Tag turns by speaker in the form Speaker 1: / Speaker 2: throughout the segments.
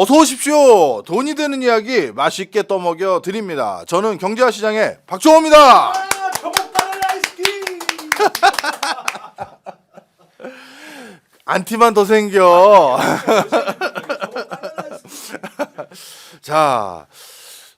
Speaker 1: 어서 오십시오. 돈이 되는 이야기 맛있게 떠먹여 드립니다. 저는 경제와 시장의 박종호입니다.
Speaker 2: 저먹다는 라이스키.
Speaker 1: 안티만 더 생겨. 자,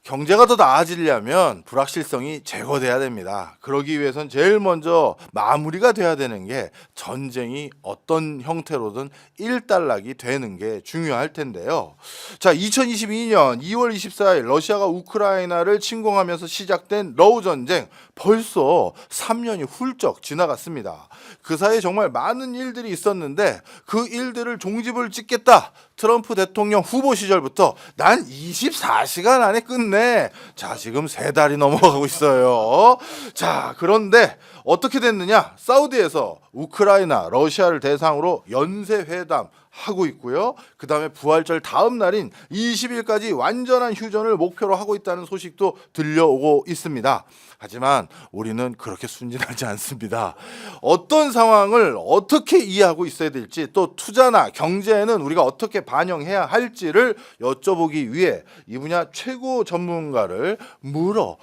Speaker 1: 경제가 더 나아지려면 불확실성이 제거돼야 됩니다. 그러기 위해선 제일 먼저 마무리가 돼야 되는 게 전쟁이 어떤 형태로든 일단락이 되는 게 중요할 텐데요. 자, 2022년 2월 24일 러시아가 우크라이나를 침공하면서 시작된 러우 전쟁 벌써 3년이 훌쩍 지나갔습니다. 그 사이에 정말 많은 일들이 있었는데 그 일들을 종집을 찍겠다. 트럼프 대통령 후보 시절부터 난 24시간 안에 끝내. 자, 지금 3달이 넘어가고 있어요. 자, 그런데 어떻게 됐느냐? 사우디에서 우크라이나, 러시아를 대상으로 연쇄회담 하고 있고요. 그 다음에 부활절 다음 날인 20일까지 완전한 휴전을 목표로 하고 있다는 소식도 들려오고 있습니다. 하지만 우리는 그렇게 순진하지 않습니다. 어떤 상황을 어떻게 이해하고 있어야 될지, 또 투자나 경제에는 우리가 어떻게 반영해야 할지를 여쭤보기 위해 이 분야 최고 전문가를 물어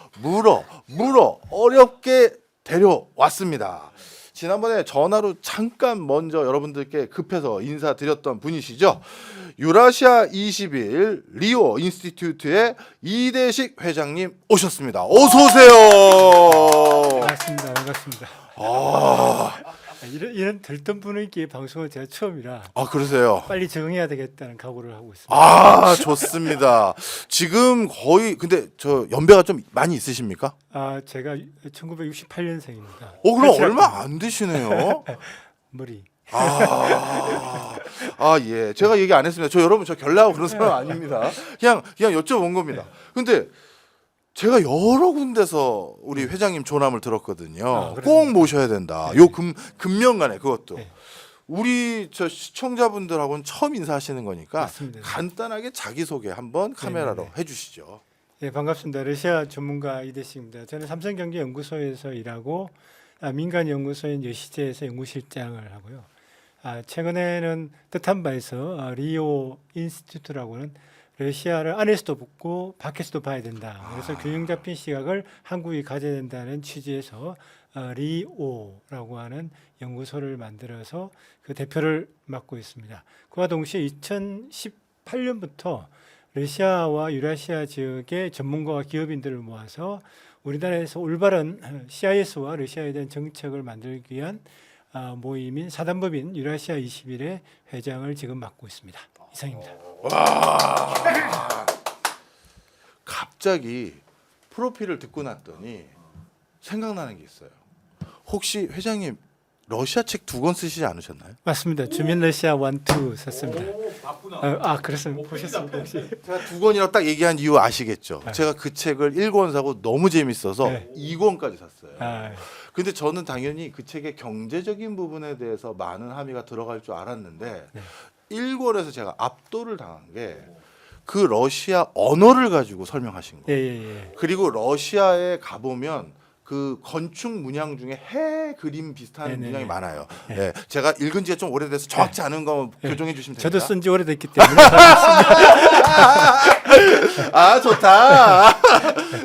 Speaker 1: 어렵게 데려왔습니다. 지난번에 전화로 잠깐 먼저 여러분들께 급해서 인사드렸던 분이시죠. 유라시아 21 리오 인스티튜트의 이대식 회장님 오셨습니다. 어서 오세요.
Speaker 2: 반갑습니다. 이런 들뜬 분위기의 방송은 제가 처음이라
Speaker 1: 그러세요.
Speaker 2: 빨리 적응해야 되겠다는 각오를 하고 있습니다.
Speaker 1: 좋습니다. 지금 거의 근데 저 연배가 좀 많이 있으십니까?
Speaker 2: 제가 1968년생입니다.
Speaker 1: 그럼 얼마 안 되시네요.
Speaker 2: 머리.
Speaker 1: 예. 제가 얘기 안 했습니다. 여러분 저 결례하고 그런 사람 아닙니다. 그냥 여쭤본 겁니다. 근데 제가 여러 군데서 우리 회장님 조남을 들었거든요. 꼭 모셔야 된다. 요 금년간에 그것도.
Speaker 2: 네.
Speaker 1: 우리 저 시청자분들하고는 처음 인사하시는 거니까
Speaker 2: 맞습니다.
Speaker 1: 간단하게 자기소개 한번 카메라로 해주시죠.
Speaker 2: 네, 반갑습니다. 러시아 전문가 이대식입니다. 저는 삼성경제연구소에서 일하고 민간 연구소인 여시제에서 연구실장을 하고요. 최근에는 뜻한 바에서 리오 인스티튜트라고는 러시아를 안에서도 보고 밖에서도 봐야 된다. 그래서 균형 잡힌 시각을 한국이 가져야 된다는 취지에서 리오라고 하는 연구소를 만들어서 그 대표를 맡고 있습니다. 그와 동시에 2018년부터 러시아와 유라시아 지역의 전문가와 기업인들을 모아서 우리나라에서 올바른 CIS와 러시아에 대한 정책을 만들기 위한 모임인 사단법인 유라시아 21의 회장을 지금 맡고 있습니다. 이상입니다.
Speaker 1: 갑자기 프로필을 듣고 났더니 생각나는 게 있어요. 혹시 회장님 러시아 책 2권 쓰시지 않으셨나요?
Speaker 2: 맞습니다. 주민 러시아 1, 2 썼습니다.
Speaker 3: 바쁘나.
Speaker 2: 그렇습니다. 보셨습니다 혹시?
Speaker 1: 제가 2권이라고 딱 얘기한 이유 아시겠죠? 제가 그 책을 1권 사고 너무 재밌어서
Speaker 2: 네.
Speaker 1: 2권까지 샀어요.
Speaker 2: 아,
Speaker 1: 근데 저는 당연히 그 책의 경제적인 부분에 대해서 많은 함의가 들어갈 줄 알았는데
Speaker 2: 네.
Speaker 1: 1권에서 제가 압도를 당한 게 그 러시아 언어를 가지고 설명하신 거예요.
Speaker 2: 예.
Speaker 1: 그리고 러시아에 가보면 그 건축 문양 중에 해 그림 비슷한
Speaker 2: 네네네.
Speaker 1: 문양이 많아요.
Speaker 2: 네.
Speaker 1: 예, 제가 읽은 지가 좀 오래돼서 정확치 않은 거 교정해 주시면 됩니다.
Speaker 2: 저도 쓴 지 오래됐기 때문에
Speaker 1: 좋다.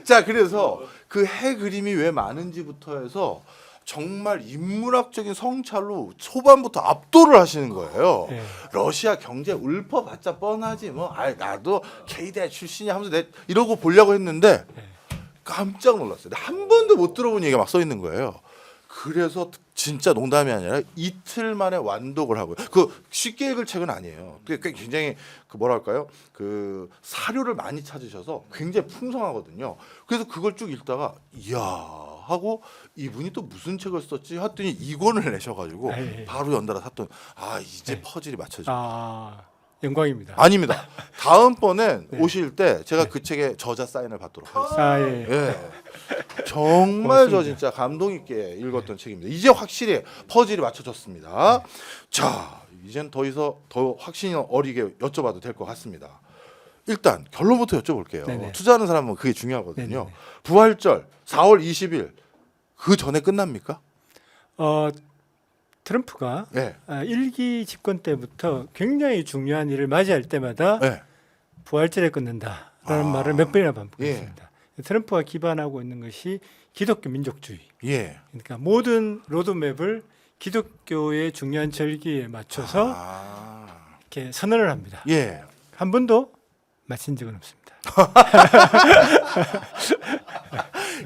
Speaker 1: 자, 그래서 그 해 그림이 왜 많은지부터 해서 정말 인문학적인 성찰로 초반부터 압도를 하시는 거예요.
Speaker 2: 네.
Speaker 1: 러시아 경제 울퍼봤자 뻔하지 뭐. 나도 K대 출신이 하면서 이러고 보려고 했는데 깜짝 놀랐어요. 한 번도 못 들어본 얘기가 막 써 있는 거예요. 그래서 진짜 농담이 아니라 이틀 만에 완독을 하고요. 그 쉽게 읽을 책은 아니에요. 그게 굉장히 그 뭐랄까요? 그 사료를 많이 찾으셔서 굉장히 풍성하거든요. 그래서 그걸 쭉 읽다가 이야 하고 이분이 또 무슨 책을 썼지 했더니 2권을 내셔가지고
Speaker 2: 네.
Speaker 1: 바로 연달아 샀더니 이제 퍼즐이 맞춰져.
Speaker 2: 영광입니다.
Speaker 1: 아닙니다. 다음번엔 오실 때 제가 그 책에 저자 사인을 받도록 하겠습니다.
Speaker 2: 예.
Speaker 1: 정말 저
Speaker 2: 고맙습니다.
Speaker 1: 진짜 감동 있게 읽었던 책입니다. 이제 확실히 퍼즐이 맞춰졌습니다. 자, 이젠 더 확신이 어리게 여쭤봐도 될 것 같습니다. 일단 결론부터 여쭤볼게요.
Speaker 2: 네네.
Speaker 1: 투자하는 사람은 그게 중요하거든요.
Speaker 2: 네네.
Speaker 1: 부활절 4월 20일 그 전에 끝납니까?
Speaker 2: 트럼프가
Speaker 1: 네.
Speaker 2: 1기 집권 때부터 굉장히 중요한 일을 맞이할 때마다
Speaker 1: 네.
Speaker 2: 부활절에 끊는다라는 말을 몇 번이나 반복했습니다.
Speaker 1: 예.
Speaker 2: 트럼프가 기반하고 있는 것이 기독교 민족주의.
Speaker 1: 예.
Speaker 2: 그러니까 모든 로드맵을 기독교의 중요한 절기에 맞춰서 이렇게 선언을 합니다.
Speaker 1: 예.
Speaker 2: 한 번도 마친 적은 없습니다.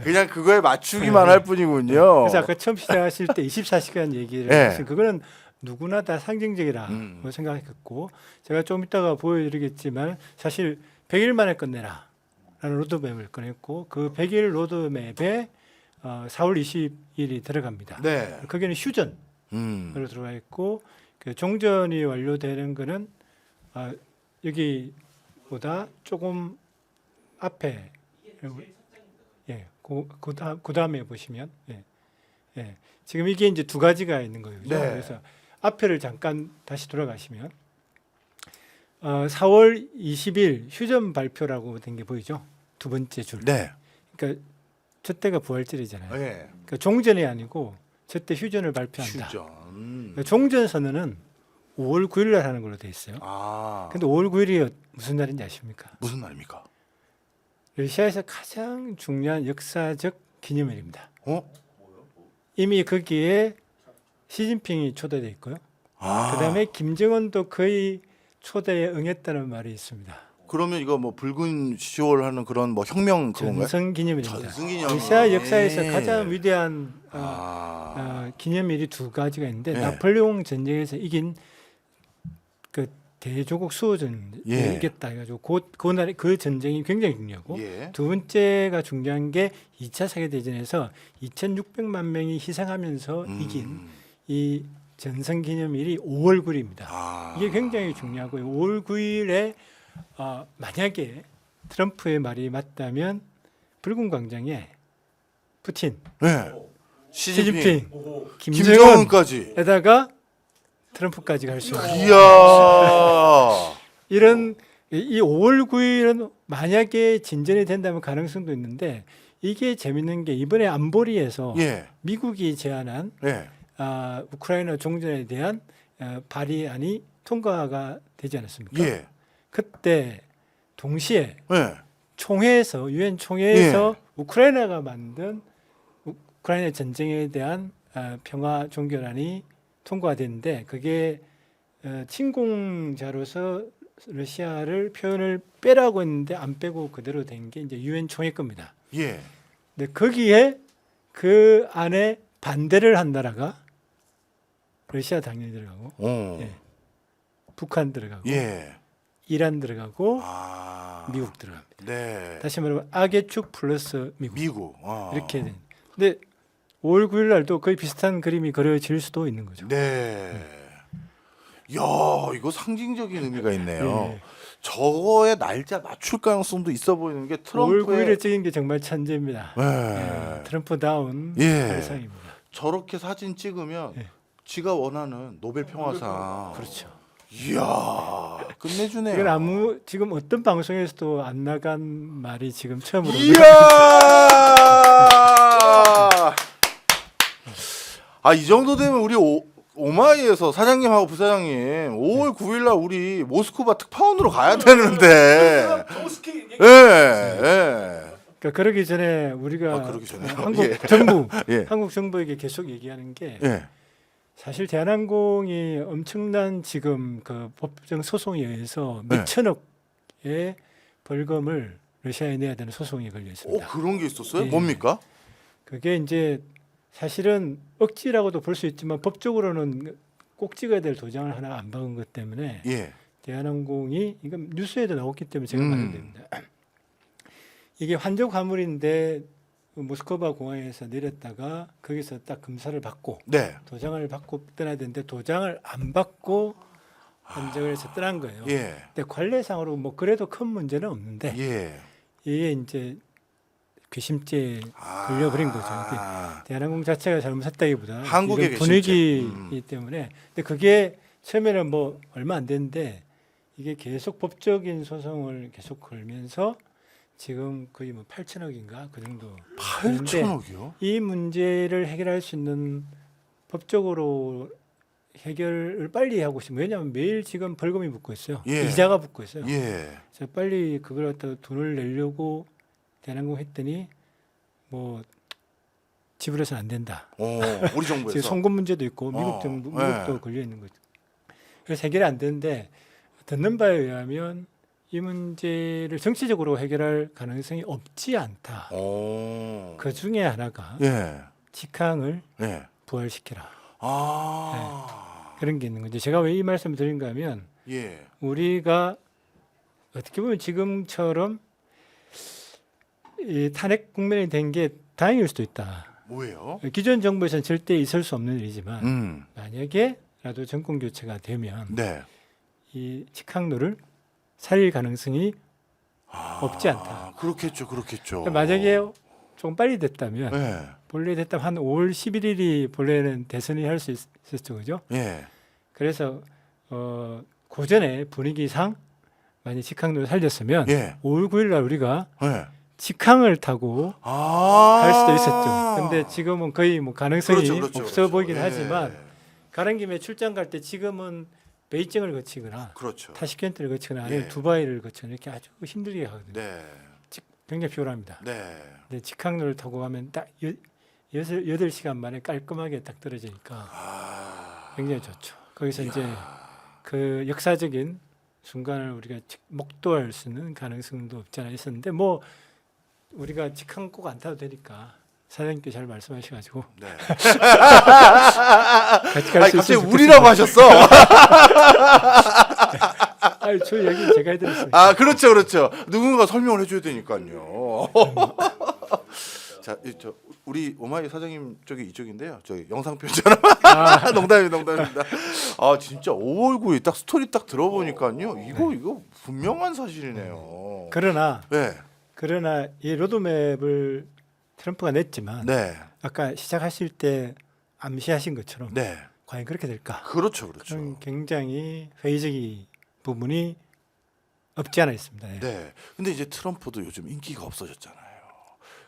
Speaker 1: 그냥 그거에 맞추기만 할 뿐이군요.
Speaker 2: 그래서 아까 처음 시작하실 때 24시간 얘기를
Speaker 1: 예.
Speaker 2: 했어요. 그거는 누구나 다 상징적이라고 생각했고 제가 좀 이따가 보여드리겠지만 사실 100일 만에 끝내라 라는 로드맵을 꺼냈고 그 100일 로드맵에 4월 20일이 들어갑니다.
Speaker 1: 네.
Speaker 2: 거기는 휴전으로 들어가 있고 그 종전이 완료되는 거는 여기보다 조금 앞에 예, 그 다음에 보시면 예, 지금 이게 이제 두 가지가 있는 거예요. 그죠?
Speaker 1: 네.
Speaker 2: 그래서 앞에를 잠깐 다시 돌아가시면 4월 20일 휴전 발표라고 된 게 보이죠? 두 번째 줄.
Speaker 1: 네.
Speaker 2: 그러니까 저 때가 부활절이잖아요.
Speaker 1: 예.
Speaker 2: 그러니까 종전이 아니고 저 때 휴전을 발표한다.
Speaker 1: 휴전.
Speaker 2: 그러니까 종전 선언은 5월 9일 날 하는 걸로 돼 있어요. 근데 5월 9일이 무슨 날인지 아십니까?
Speaker 1: 무슨 날입니까?
Speaker 2: 러시아에서 가장 중요한 역사적 기념일입니다.
Speaker 1: 어?
Speaker 2: 이미 거기에 시진핑이 초대돼 있고요. 그다음에 김정은도 거의 초대에 응했다는 말이 있습니다.
Speaker 1: 그러면 이거 뭐 붉은 10월 하는 그런 뭐 혁명 그건가요?
Speaker 2: 전승기념일입니다.
Speaker 1: 전승기념일.
Speaker 2: 러시아 역사에서 가장 위대한
Speaker 1: 아.
Speaker 2: 기념일이 두 가지가 있는데
Speaker 1: 예.
Speaker 2: 나폴레옹 전쟁에서 이긴 그 대조국 수호전을
Speaker 1: 예.
Speaker 2: 이겼다 해가지고 그날 그 전쟁이 굉장히 중요하고
Speaker 1: 예.
Speaker 2: 두 번째가 중요한 게 2차 세계대전에서 2,600만 명이 희생하면서 이긴 이 전승기념일이 5월 9일입니다. 이게 굉장히 중요하고요. 5월 9일에 만약에 트럼프의 말이 맞다면 붉은 광장에 푸틴,
Speaker 1: 네. 시진핑,
Speaker 2: 김정은까지
Speaker 1: 김정은까지.
Speaker 2: 에다가 트럼프까지 갈 수 있는
Speaker 1: 이야.
Speaker 2: 이런 이 5월 9일은 만약에 진전이 된다면 가능성도 있는데 이게 재밌는 게 이번에 안보리에서
Speaker 1: 예.
Speaker 2: 미국이 제안한
Speaker 1: 예.
Speaker 2: 우크라이나 종전에 대한 발의안이 통과가 되지 않았습니까?
Speaker 1: 예.
Speaker 2: 그때 동시에
Speaker 1: 예.
Speaker 2: 총회에서 유엔 총회에서 우크라이나가 만든 우크라이나 전쟁에 대한 평화 종결안이 통과됐는데 그게 침공자로서 러시아를 표현을 빼라고 했는데 안 빼고 그대로 된 게 이제 유엔 총회 겁니다.
Speaker 1: 예.
Speaker 2: 근데 거기에 그 안에 반대를 한 나라가 러시아 당연히 들어가고 예. 북한 들어가고
Speaker 1: 예.
Speaker 2: 이란 들어가고 미국 들어갑니다.
Speaker 1: 네.
Speaker 2: 다시 말하면 악의 축 플러스 미국.
Speaker 1: 미국.
Speaker 2: 이렇게 된. 근데 5월 9일 날도 거의 비슷한 그림이 그려질 수도 있는 거죠.
Speaker 1: 네. 야, 이거 상징적인 의미가 있네요.
Speaker 2: 예.
Speaker 1: 저거에 날짜 맞출 가능성도 있어 보이는 게
Speaker 2: 5월
Speaker 1: 트럼프의
Speaker 2: 9일에 찍은 게 정말 천재입니다.
Speaker 1: 예.
Speaker 2: 트럼프다운
Speaker 1: 예.
Speaker 2: 발상입니다.
Speaker 1: 저렇게 사진 찍으면
Speaker 2: 예.
Speaker 1: 지가 원하는 노벨 평화상.
Speaker 2: 그렇죠.
Speaker 1: 이야, 끝내주네요.
Speaker 2: 이건 지금 어떤 방송에서도 안 나간 말이 지금 처음으로.
Speaker 1: 이야. 이 정도 되면 우리 오마이에서 사장님하고 부사장님 5월 9일 날 우리 모스크바 특파원으로 가야 되는데. 예. 예.
Speaker 2: 그러니까 그러기 전에 우리가
Speaker 1: 그러기 전에요?
Speaker 2: 한국
Speaker 1: 예.
Speaker 2: 정부,
Speaker 1: 예.
Speaker 2: 한국 정부에게 계속 얘기하는 게
Speaker 1: 예.
Speaker 2: 사실 대한항공이 엄청난 지금 그 법정 소송에 의해서
Speaker 1: 네.
Speaker 2: 몇 천억의 벌금을 러시아에 내야 되는 소송이 걸려 있습니다.
Speaker 1: 그런 게 있었어요?
Speaker 2: 예.
Speaker 1: 뭡니까?
Speaker 2: 그게 이제 사실은 억지라고도 볼 수 있지만 법적으로는 꼭 찍어야 될 도장을 하나 안 박은 것 때문에
Speaker 1: 예.
Speaker 2: 대한항공이 이건 뉴스에도 나왔기 때문에 제가 말해야 됩니다. 이게 환적 화물인데 모스크바 공항에서 내렸다가 거기서 딱 검사를 받고
Speaker 1: 네.
Speaker 2: 도장을 받고 떠나야 되는데 도장을 안 받고 환적을 해서 떠난 거예요.
Speaker 1: 예.
Speaker 2: 근데 관례상으로 뭐 그래도 큰 문제는 없는데
Speaker 1: 예.
Speaker 2: 이게 이제 괘씸죄에 걸려버린 거죠. 대한항공 자체가 잘못했다기보다
Speaker 1: 한국의
Speaker 2: 이런 분위기이기 때문에. 근데 그게 처음에는 뭐 얼마 안 됐는데 이게 계속 법적인 소송을 계속 걸면서 지금 거의 뭐 8천억인가 그 정도.
Speaker 1: 8천억이요?
Speaker 2: 이 문제를 해결할 수 있는 법적으로 해결을 빨리 하고 싶어요. 왜냐하면 매일 지금 벌금이 붙고 있어요.
Speaker 1: 예.
Speaker 2: 이자가 붙고 있어요.
Speaker 1: 예.
Speaker 2: 그래서 빨리 그걸 갖다가 돈을 내려고 대난공 했더니 뭐 지불해서는 안 된다.
Speaker 1: 우리
Speaker 2: 지금
Speaker 1: 정부에서.
Speaker 2: 송금 문제도 있고 미국
Speaker 1: 어,
Speaker 2: 정부
Speaker 1: 예.
Speaker 2: 미국도 걸려 있는 거죠. 그래서 해결이 안 되는데 듣는 바에 의하면 이 문제를 정치적으로 해결할 가능성이 없지 않다. 그 중에 하나가
Speaker 1: 예.
Speaker 2: 직항을
Speaker 1: 예.
Speaker 2: 부활시키라.
Speaker 1: 아.
Speaker 2: 그런 게 있는 거죠. 제가 왜 이 말씀을 드린가 하면
Speaker 1: 예.
Speaker 2: 우리가 어떻게 보면 지금처럼 이 탄핵 국면이 된 게 다행일 수도 있다.
Speaker 1: 뭐예요?
Speaker 2: 기존 정부에서는 절대 있을 수 없는 일이지만 만약에라도 정권 교체가 되면
Speaker 1: 네.
Speaker 2: 이 직항로를 살릴 가능성이 없지 않다.
Speaker 1: 그렇겠죠.
Speaker 2: 그러니까 만약에 좀 빨리 됐다면
Speaker 1: 예.
Speaker 2: 본래 됐다면 한 5월 11일이 본래는 대선이 할 수 있었죠, 그죠?
Speaker 1: 예.
Speaker 2: 그래서 고전의 분위기상 만약 직항로를 살렸으면
Speaker 1: 예.
Speaker 2: 5월 9일 날 우리가
Speaker 1: 예.
Speaker 2: 직항을 타고 갈 수도 있었죠. 근데 지금은 거의 뭐 가능성이 없어 보이긴
Speaker 1: 예.
Speaker 2: 하지만 가는 김에 출장 갈 때 지금은 베이징을 거치거나
Speaker 1: 그렇죠.
Speaker 2: 타시켄트를 거치거나 아니면
Speaker 1: 예.
Speaker 2: 두바이를 거치거나 이렇게 아주 힘들게 가거든요.
Speaker 1: 네.
Speaker 2: 굉장히 피곤합니다.
Speaker 1: 네.
Speaker 2: 근데 직항로를 타고 가면 딱 8시간 만에 깔끔하게 딱 떨어지니까 굉장히 좋죠. 거기서 이제 그 역사적인 순간을 우리가 목도할 수 있는 가능성도 없지 않아 있었는데 뭐 우리가 직항 꼭 안 타도 되니까 사장님께 잘 말씀하셔가지고
Speaker 1: 네.
Speaker 2: 같이 갈
Speaker 1: 아니,
Speaker 2: 수
Speaker 1: 갑자기
Speaker 2: 있으면
Speaker 1: 우리라고 하셨어.
Speaker 2: 아니, 저 얘기 제가 해드렸어요.
Speaker 1: 아, 그렇죠. 누군가 설명을 해줘야 되니까요. 자, 우리 오마이 사장님 쪽이 이쪽인데요. 저기 영상 편지 하나. 농담입니다. 아, 진짜 5월 9일 딱 스토리 딱 들어보니까요. 이거 분명한 사실이네요.
Speaker 2: 그러나 이 로드맵을 트럼프가 냈지만
Speaker 1: 네.
Speaker 2: 아까 시작하실 때 암시하신 것처럼
Speaker 1: 네.
Speaker 2: 과연 그렇게 될까?
Speaker 1: 그렇죠.
Speaker 2: 그런 굉장히 회의적인 부분이 없지 않아 있습니다. 예.
Speaker 1: 네. 근데 이제 트럼프도 요즘 인기가 없어졌잖아요.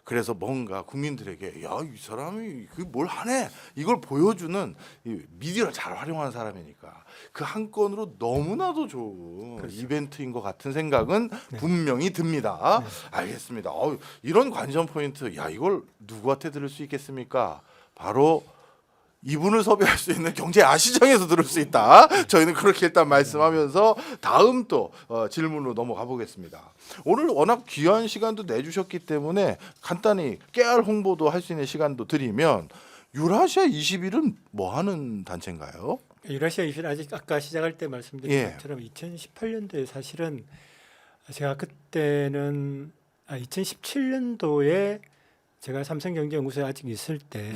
Speaker 1: 그래서 뭔가 국민들에게 야, 이 사람이 그 뭘 하네 이걸 보여주는 이 미디어를 잘 활용하는 사람이니까 그 한 건으로 너무나도 좋은
Speaker 2: 그렇죠.
Speaker 1: 이벤트인 것 같은 생각은 분명히 듭니다. 알겠습니다. 이런 관전 포인트, 야, 이걸 누구한테 들을 수 있겠습니까? 바로 이분을 섭외할 수 있는 경제 아시장에서 들을 수 있다. 저희는 그렇게 일단 말씀하면서 다음 또 질문으로 넘어가 보겠습니다. 오늘 워낙 귀한 시간도 내주셨기 때문에 간단히 깨알 홍보도 할 수 있는 시간도 드리면 유라시아 21은 뭐 하는 단체인가요?
Speaker 2: 유라시아 21 아직 아까 시작할 때 말씀드린
Speaker 1: 예.
Speaker 2: 것처럼 2018년도에 사실은 제가 그때는 2017년도에 제가 삼성경제연구소에 아직 있을 때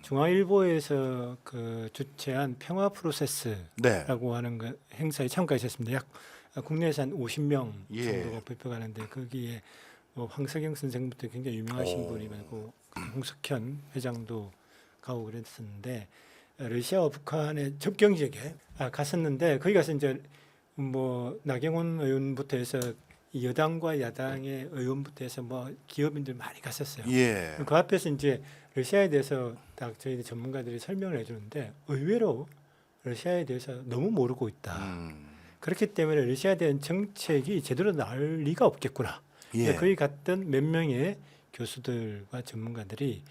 Speaker 2: 중앙일보에서 그 주최한 평화 프로세스라고
Speaker 1: 네.
Speaker 2: 하는 그 행사에 참가하셨습니다. 약 국내에서 한 50명
Speaker 1: 예.
Speaker 2: 정도가 발표하는데 거기에 뭐 황석영 선생부터 굉장히 유명하신
Speaker 1: 오.
Speaker 2: 분이 많고 홍석현 회장도 가고 그랬었는데 러시아와 북한의 접경 지역에 갔었는데 거기 가서 이제 뭐 나경원 의원부터 해서 여당과 야당의 의원부터 해서 뭐 기업인들 많이 갔었어요.
Speaker 1: 예.
Speaker 2: 그 앞에서 이제 러시아에 대해서 딱 저희 전문가들이 설명을 해주는데 의외로 러시아에 대해서 너무 모르고 있다. 그렇기 때문에 러시아에 대한 정책이 제대로 나올 리가 없겠구나.
Speaker 1: 예.
Speaker 2: 거기 갔던 몇 명의 교수들과 전문가들이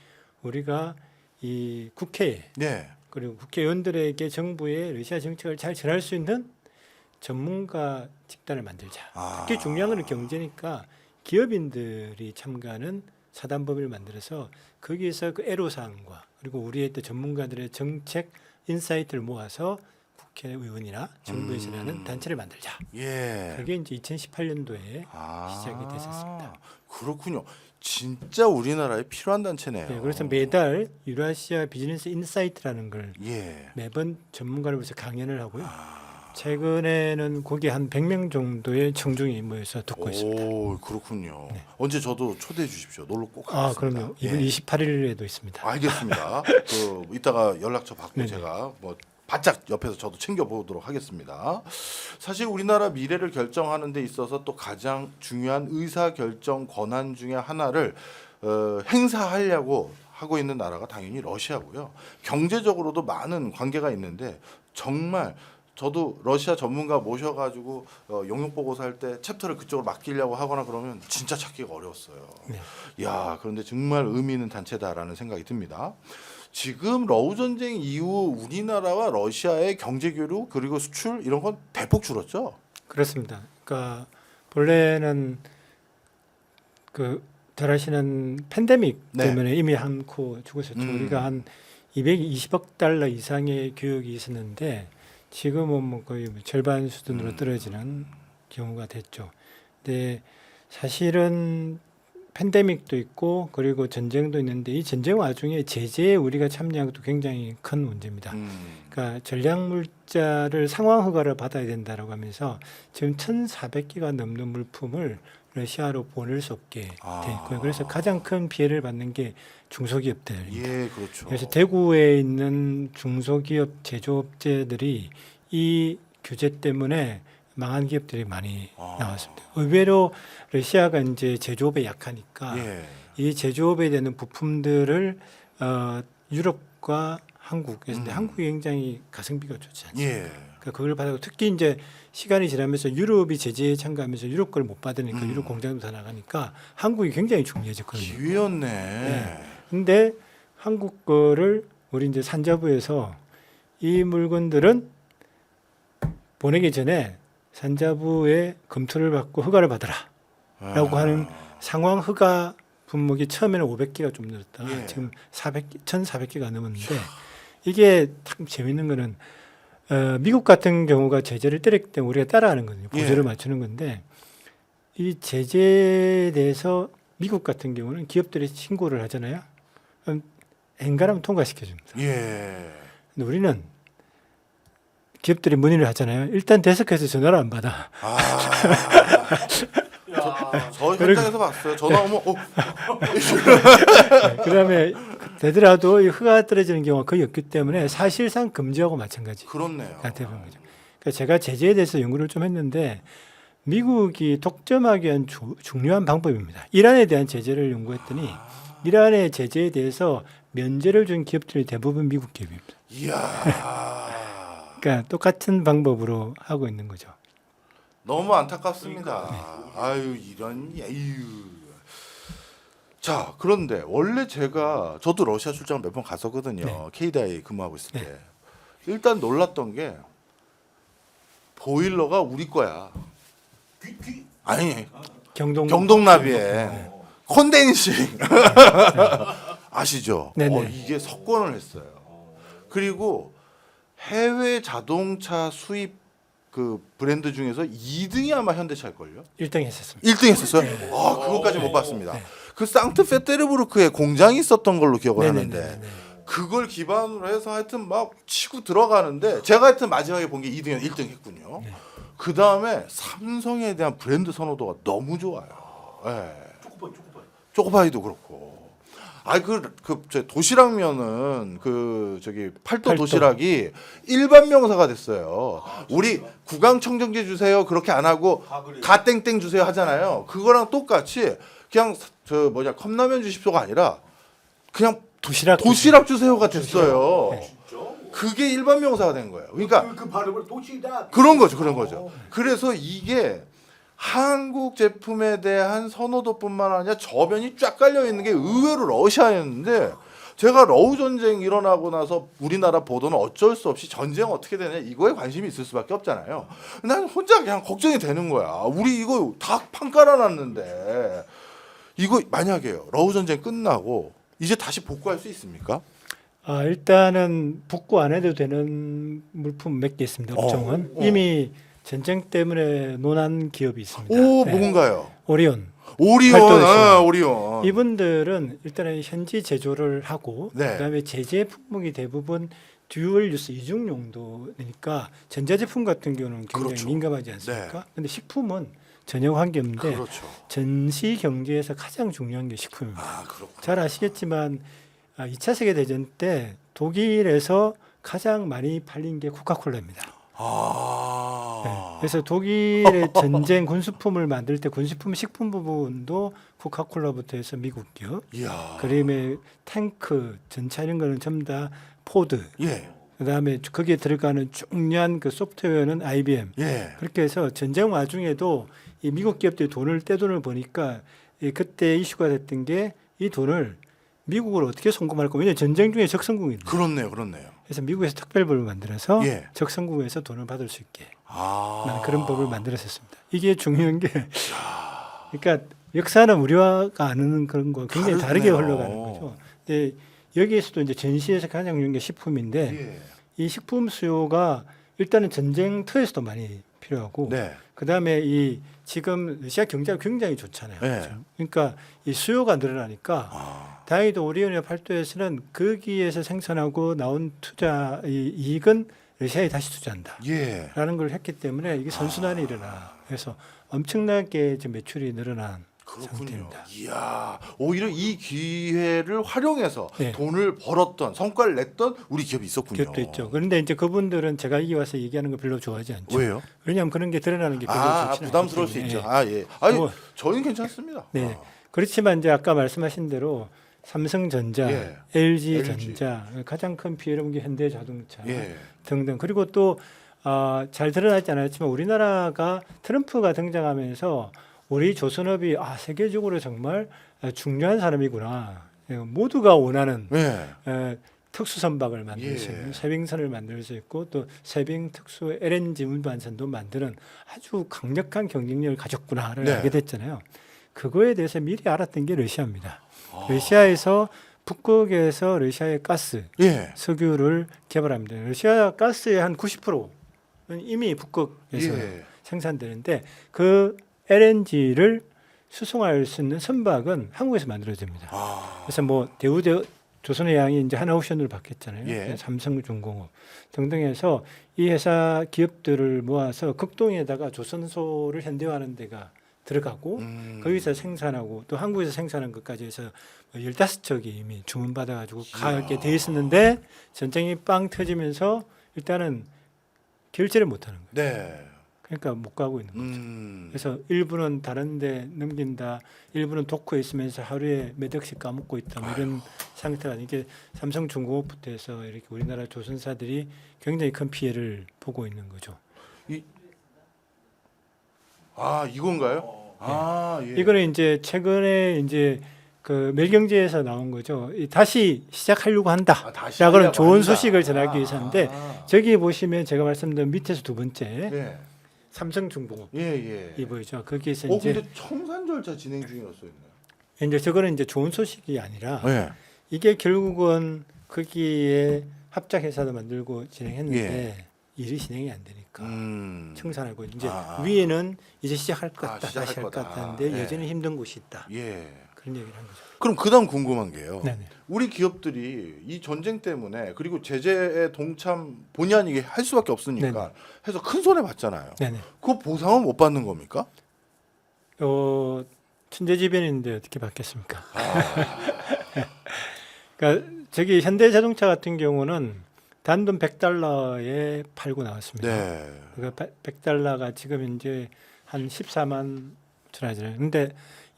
Speaker 2: 우리가 이 국회에
Speaker 1: 네.
Speaker 2: 그리고 국회의원들에게 정부의 러시아 정책을 잘 전할 수 있는 전문가 집단을 만들자. 특히 중요한 건 경제니까 기업인들이 참가하는 사단법인을 만들어서 거기에서 그 애로사항과 그리고 우리의 또 전문가들의 정책 인사이트를 모아서 국회의원이나 정부에 전하는 단체를 만들자.
Speaker 1: 예.
Speaker 2: 그게 이제 2018년도에 시작이 됐었습니다.
Speaker 1: 그렇군요. 진짜 우리나라에 필요한 단체네요.
Speaker 2: 네, 그래서 매달 유라시아 비즈니스 인사이트라는 걸
Speaker 1: 예.
Speaker 2: 매번 전문가를 위해서 강연을 하고요. 최근에는 거기 한 100명 정도의 청중이 모여서 듣고 있습니다.
Speaker 1: 오, 그렇군요. 언제 저도 초대해 주십시오. 놀러 꼭
Speaker 2: 아,
Speaker 1: 가겠습니다.
Speaker 2: 그럼요. 이번 28일에도 있습니다.
Speaker 1: 알겠습니다. 그 이따가 연락처 받고
Speaker 2: 네네.
Speaker 1: 제가 뭐 바짝 옆에서 저도 챙겨 보도록 하겠습니다. 사실 우리나라 미래를 결정하는 데 있어서 또 가장 중요한 의사 결정 권한 중에 하나를 행사하려고 하고 있는 나라가 당연히 러시아고요. 경제적으로도 많은 관계가 있는데 정말 저도 러시아 전문가 모셔가지고 용역 보고서 할 때 챕터를 그쪽으로 맡기려고 하거나 그러면 진짜 찾기가 어려웠어요.
Speaker 2: 네.
Speaker 1: 야, 그런데 정말 의미 있는 단체다라는 생각이 듭니다. 지금 러우 전쟁 이후 우리나라와 러시아의 경제 교류 그리고 수출 이런 건 대폭 줄었죠.
Speaker 2: 그렇습니다. 그러니까 본래는 잘 아시는 팬데믹
Speaker 1: 네.
Speaker 2: 때문에 이미 한코 죽었었죠. 우리가 한 220억 달러 이상의 교육이 있었는데 지금은 뭐 거의 절반 수준으로 떨어지는 경우가 됐죠. 근데 사실은 팬데믹도 있고 그리고 전쟁도 있는데 이 전쟁 와중에 제재에 우리가 참여한 것도 굉장히 큰 문제입니다. 그러니까 전략물자를 상황 허가를 받아야 된다라고 하면서 지금 1,400개가 넘는 물품을 러시아로 보낼 수 없게 돼 있고요. 그래서 가장 큰 피해를 받는 게 중소기업들입니다.
Speaker 1: 예, 그렇죠.
Speaker 2: 그래서 대구에 있는 중소기업 제조업체들이 이 규제 때문에 망한 기업들이 많이 나왔습니다. 의외로 러시아가 이제 제조업에 약하니까
Speaker 1: 예.
Speaker 2: 이 제조업에 되는 부품들을 유럽과 한국에서 한국이 굉장히 가성비가 좋지 않습니까?
Speaker 1: 예.
Speaker 2: 그러니까 그걸 받고 특히 이제 시간이 지나면서 유럽이 제재에 참가하면서 유럽 걸 못 받으니까 유럽 공장도 다 나가니까 한국이 굉장히 중요해졌거든요.
Speaker 1: 기회였네.
Speaker 2: 근데 한국 거를 우리 이제 산자부에서 이 물건들은 보내기 전에 산자부의 검토를 받고 허가를 받으라라고 하는 상황 허가 품목이 처음에는 500개가 좀 늘었다가
Speaker 1: 예.
Speaker 2: 지금 1,400개가 넘었는데 이게 참 재밌는 거는 미국 같은 경우가 제재를 때렸기 때문에 우리가 따라하는 거거든요. 보조를
Speaker 1: 예.
Speaker 2: 맞추는 건데 이 제재에 대해서 미국 같은 경우는 기업들이 신고를 하잖아요. 그럼 엔간하면 통과시켜 줍니다.
Speaker 1: 예.
Speaker 2: 근데 우리는 기업들이 문의를 하잖아요. 일단 대석해서 전화를 안 받아.
Speaker 1: 저 현장에서 봤어요. 전화 오면
Speaker 2: 그다음에 되더라도 이 허가 떨어지는 경우가 거의 없기 때문에 사실상 금지하고 마찬가지.
Speaker 1: 그렇네요.
Speaker 2: 같아 보는 거죠. 그러니까 제가 제재에 대해서 연구를 좀 했는데 미국이 독점하기 위한 중요한 방법입니다. 이란에 대한 제재를 연구했더니 이란의 제재에 대해서 면제를 준 기업들이 대부분 미국 기업입니다.
Speaker 1: 이야.
Speaker 2: 그러니까 똑같은 방법으로 하고 있는 거죠.
Speaker 1: 너무 안타깝습니다. 아유 이런 예유. 자 그런데 원래 저도 러시아 출장을 몇 번 갔었거든요.
Speaker 2: 네.
Speaker 1: KDI 근무하고 있을 때 일단 놀랐던 게 보일러가 우리 거야. 아니 경동나비에 컨덴싱 아시죠?
Speaker 2: 네네.
Speaker 1: 이게 석권을 했어요. 그리고 해외 자동차 수입 그 브랜드 중에서 2등이 아마 현대차일 걸요.
Speaker 2: 1등 했었습니다.
Speaker 1: 1등 했었어요? 아, 그것까지 못 봤습니다. 그 상트페테르부르크에 공장이 있었던 걸로 기억을 하는데 그걸 기반으로 해서 하여튼 막 치고 들어가는데 제가 하여튼 마지막에 본 게 2등, 1등 했군요. 그 다음에 삼성에 대한 브랜드 선호도가 너무 좋아요. 예. 초코파이도 그렇고. 저 도시락면은 팔도
Speaker 2: 팔도.
Speaker 1: 도시락이 일반 명사가 됐어요. 우리 구강 청정제 주세요 그렇게 안 하고 가땡땡 주세요 하잖아요. 그거랑 똑같이 그냥 컵라면 주십시오가 아니라 그냥 도시락 주세요가 됐어요. 그게 일반 명사가 된 거예요. 그러니까
Speaker 3: 그 발음을 도시락
Speaker 1: 그런 거죠. 그래서 이게 한국 제품에 대한 선호도뿐만 아니라 저변이 쫙 깔려 있는 게 의외로 러시아였는데 제가 러우 전쟁 일어나고 나서 우리나라 보도는 어쩔 수 없이 전쟁 어떻게 되냐 이거에 관심이 있을 수밖에 없잖아요. 난 혼자 그냥 걱정이 되는 거야. 우리 이거 다 판 깔아놨는데 이거 만약에요 러우 전쟁 끝나고 이제 다시 복구할 수 있습니까?
Speaker 2: 일단은 복구 안 해도 되는 물품 몇 개 있습니다. 업종은 이미 전쟁 때문에 논한 기업이 있습니다.
Speaker 1: 오 뭔가요?
Speaker 2: 오리온.
Speaker 1: 오리온. 오리온.
Speaker 2: 이분들은 일단은 현지 제조를 하고
Speaker 1: 네.
Speaker 2: 그다음에 제재 품목이 대부분 듀얼 유스 이중 용도니까 전자제품 같은 경우는 굉장히
Speaker 1: 그렇죠.
Speaker 2: 민감하지 않습니까?
Speaker 1: 네.
Speaker 2: 근데 식품은 전혀 관계없는데
Speaker 1: 그렇죠.
Speaker 2: 전시 경제에서 가장 중요한 게 식품입니다.
Speaker 1: 아 그렇군.
Speaker 2: 잘 아시겠지만 2차 세계 대전 때 독일에서 가장 많이 팔린 게 코카콜라입니다. 그래서 독일의 전쟁 군수품을 만들 때 군수품 식품 부분도 코카콜라부터 해서 미국 기업,
Speaker 1: 이야.
Speaker 2: 그다음에 탱크, 전차 이런 거는 전부 다 포드,
Speaker 1: 예.
Speaker 2: 그다음에 거기에 들어가는 중요한 그 소프트웨어는 IBM.
Speaker 1: 예.
Speaker 2: 그렇게 해서 전쟁 와중에도 이 미국 기업들이 떼돈을 버니까 그때 이슈가 됐던 게 이 돈을 미국으로 어떻게 송금할까? 왜냐하면 전쟁 중에 적성국인데.
Speaker 1: 그렇네요. 그렇네요.
Speaker 2: 그래서 미국에서 특별법을 만들어서
Speaker 1: 예.
Speaker 2: 적성국에서 돈을 받을 수 있게
Speaker 1: 아.
Speaker 2: 그런 법을 만들었었습니다. 이게 중요한 게 그러니까 역사는 우리가 아는 그런 거 굉장히 다르게
Speaker 1: 다르네요.
Speaker 2: 흘러가는 거죠. 근데 여기에서도 이제 전시에서 가장 중요한 게 식품인데
Speaker 1: 예.
Speaker 2: 이 식품 수요가 일단은 전쟁터에서도 많이 필요하고
Speaker 1: 네.
Speaker 2: 그다음에 이 지금 러시아 경제가 굉장히 좋잖아요.
Speaker 1: 네.
Speaker 2: 그렇죠? 그러니까 이 수요가 늘어나니까 다행히도 우리은행 팔도에서는 거기에서 생산하고 나온 투자 이익은 러시아에 다시 투자한다.
Speaker 1: 예.
Speaker 2: 라는 걸 했기 때문에 이게 선순환이 일어나. 그래서 엄청나게 지금 매출이 늘어난
Speaker 1: 그렇군요.
Speaker 2: 상태입니다.
Speaker 1: 이야, 오히려 이 기회를 활용해서
Speaker 2: 네.
Speaker 1: 돈을 벌었던 성과를 냈던 우리 기업이 있었군요.
Speaker 2: 기업도 있죠. 그런데 이제 그분들은 제가 여기 와서 얘기하는 거 별로 좋아하지 않죠.
Speaker 1: 왜요?
Speaker 2: 왜냐하면 그런 게 드러나는 게 별로 좋지
Speaker 1: 부담스러울 수 있죠. 아, 예. 아니,
Speaker 2: 뭐,
Speaker 1: 저희는 괜찮습니다.
Speaker 2: 네. 그렇지만 이제 아까 말씀하신 대로 삼성전자,
Speaker 1: 예.
Speaker 2: LG전자 가장 큰 피해를 본 게 현대자동차
Speaker 1: 예.
Speaker 2: 등등. 그리고 또 잘 드러나지 않았지만 우리나라가 트럼프가 등장하면서 우리 조선업이 세계적으로 정말 중요한 사람이구나. 모두가 원하는
Speaker 1: 예.
Speaker 2: 특수 선박을 만들 수 있는 세빙선을 만들 수 있고 또 세빙 특수 LNG 운반선도 만드는 아주 강력한 경쟁력을 가졌구나를
Speaker 1: 네.
Speaker 2: 알게 됐잖아요. 그거에 대해서 미리 알았던 게 러시아입니다. 러시아에서 북극에서 러시아의 가스,
Speaker 1: 예.
Speaker 2: 석유를 개발합니다. 러시아 가스의 한 90%는 이미 북극에서
Speaker 1: 예.
Speaker 2: 생산되는데 그 LNG를 수송할 수 있는 선박은 한국에서 만들어집니다. 그래서 뭐 조선해양이 이제 하나오션을 받겠잖아요.
Speaker 1: 예.
Speaker 2: 삼성중공업 등등해서 이 회사 기업들을 모아서 극동에다가 조선소를 현대화하는 데가 들어가고 거기서 생산하고 또 한국에서 생산한 것까지 해서 15척이 이미 주문받아가지고 가게 돼 있었는데 전쟁이 빵 터지면서 일단은 결제를 못하는 거예요.
Speaker 1: 네.
Speaker 2: 그러니까 못 가고 있는 거죠. 그래서 일부는 다른 데 넘긴다. 일부는 도쿄에 있으면서 하루에 몇 억씩 까먹고 있다. 뭐 이런 상태가 이게 삼성중공업부터 해서 이렇게 우리나라 조선사들이 굉장히 큰 피해를 보고 있는 거죠.
Speaker 1: 이건가요? 예.
Speaker 2: 이거는 이제 최근에 이제 그 멜경제에서 나온 거죠. 다시 시작하려고 한다.
Speaker 1: 다시
Speaker 2: 라고는
Speaker 1: 하려고
Speaker 2: 좋은
Speaker 1: 한다.
Speaker 2: 소식을 전하기 위해서인데 저기 보시면 제가 말씀드린 밑에서 두 번째
Speaker 1: 예.
Speaker 2: 삼성중공업
Speaker 1: 예.
Speaker 2: 이 보이죠. 거기에서 이제
Speaker 1: 근데 청산 절차 진행 중이었어 있네요.
Speaker 2: 이제 저거는 이제 좋은 소식이 아니라
Speaker 1: 예.
Speaker 2: 이게 결국은 거기에 합작 회사도 만들고 진행했는데 일이 진행이 안 되니까 청산하고 이제 위에는 이제 시작할 것 같다.
Speaker 1: 시작할
Speaker 2: 다시 할 것
Speaker 1: 거다.
Speaker 2: 같다는데
Speaker 1: 예.
Speaker 2: 여전히 힘든 곳이 있다.
Speaker 1: 예.
Speaker 2: 그런 얘기를 한 거죠.
Speaker 1: 그럼 그다음 궁금한 게요.
Speaker 2: 네네.
Speaker 1: 우리 기업들이 이 전쟁 때문에 그리고 제재에 동참 본의 아니게 할 수밖에 없으니까
Speaker 2: 네네.
Speaker 1: 해서 큰 손해 봤잖아요.
Speaker 2: 네네.
Speaker 1: 그 보상은 못 받는 겁니까?
Speaker 2: 천재지변인데 어떻게 받겠습니까? 그러니까 저기 현대자동차 같은 경우는 단돈 100달러에 팔고 나왔습니다.
Speaker 1: 네.
Speaker 2: 그러니까 100달러가 지금 이제 한 14만 주나잖아요. 근데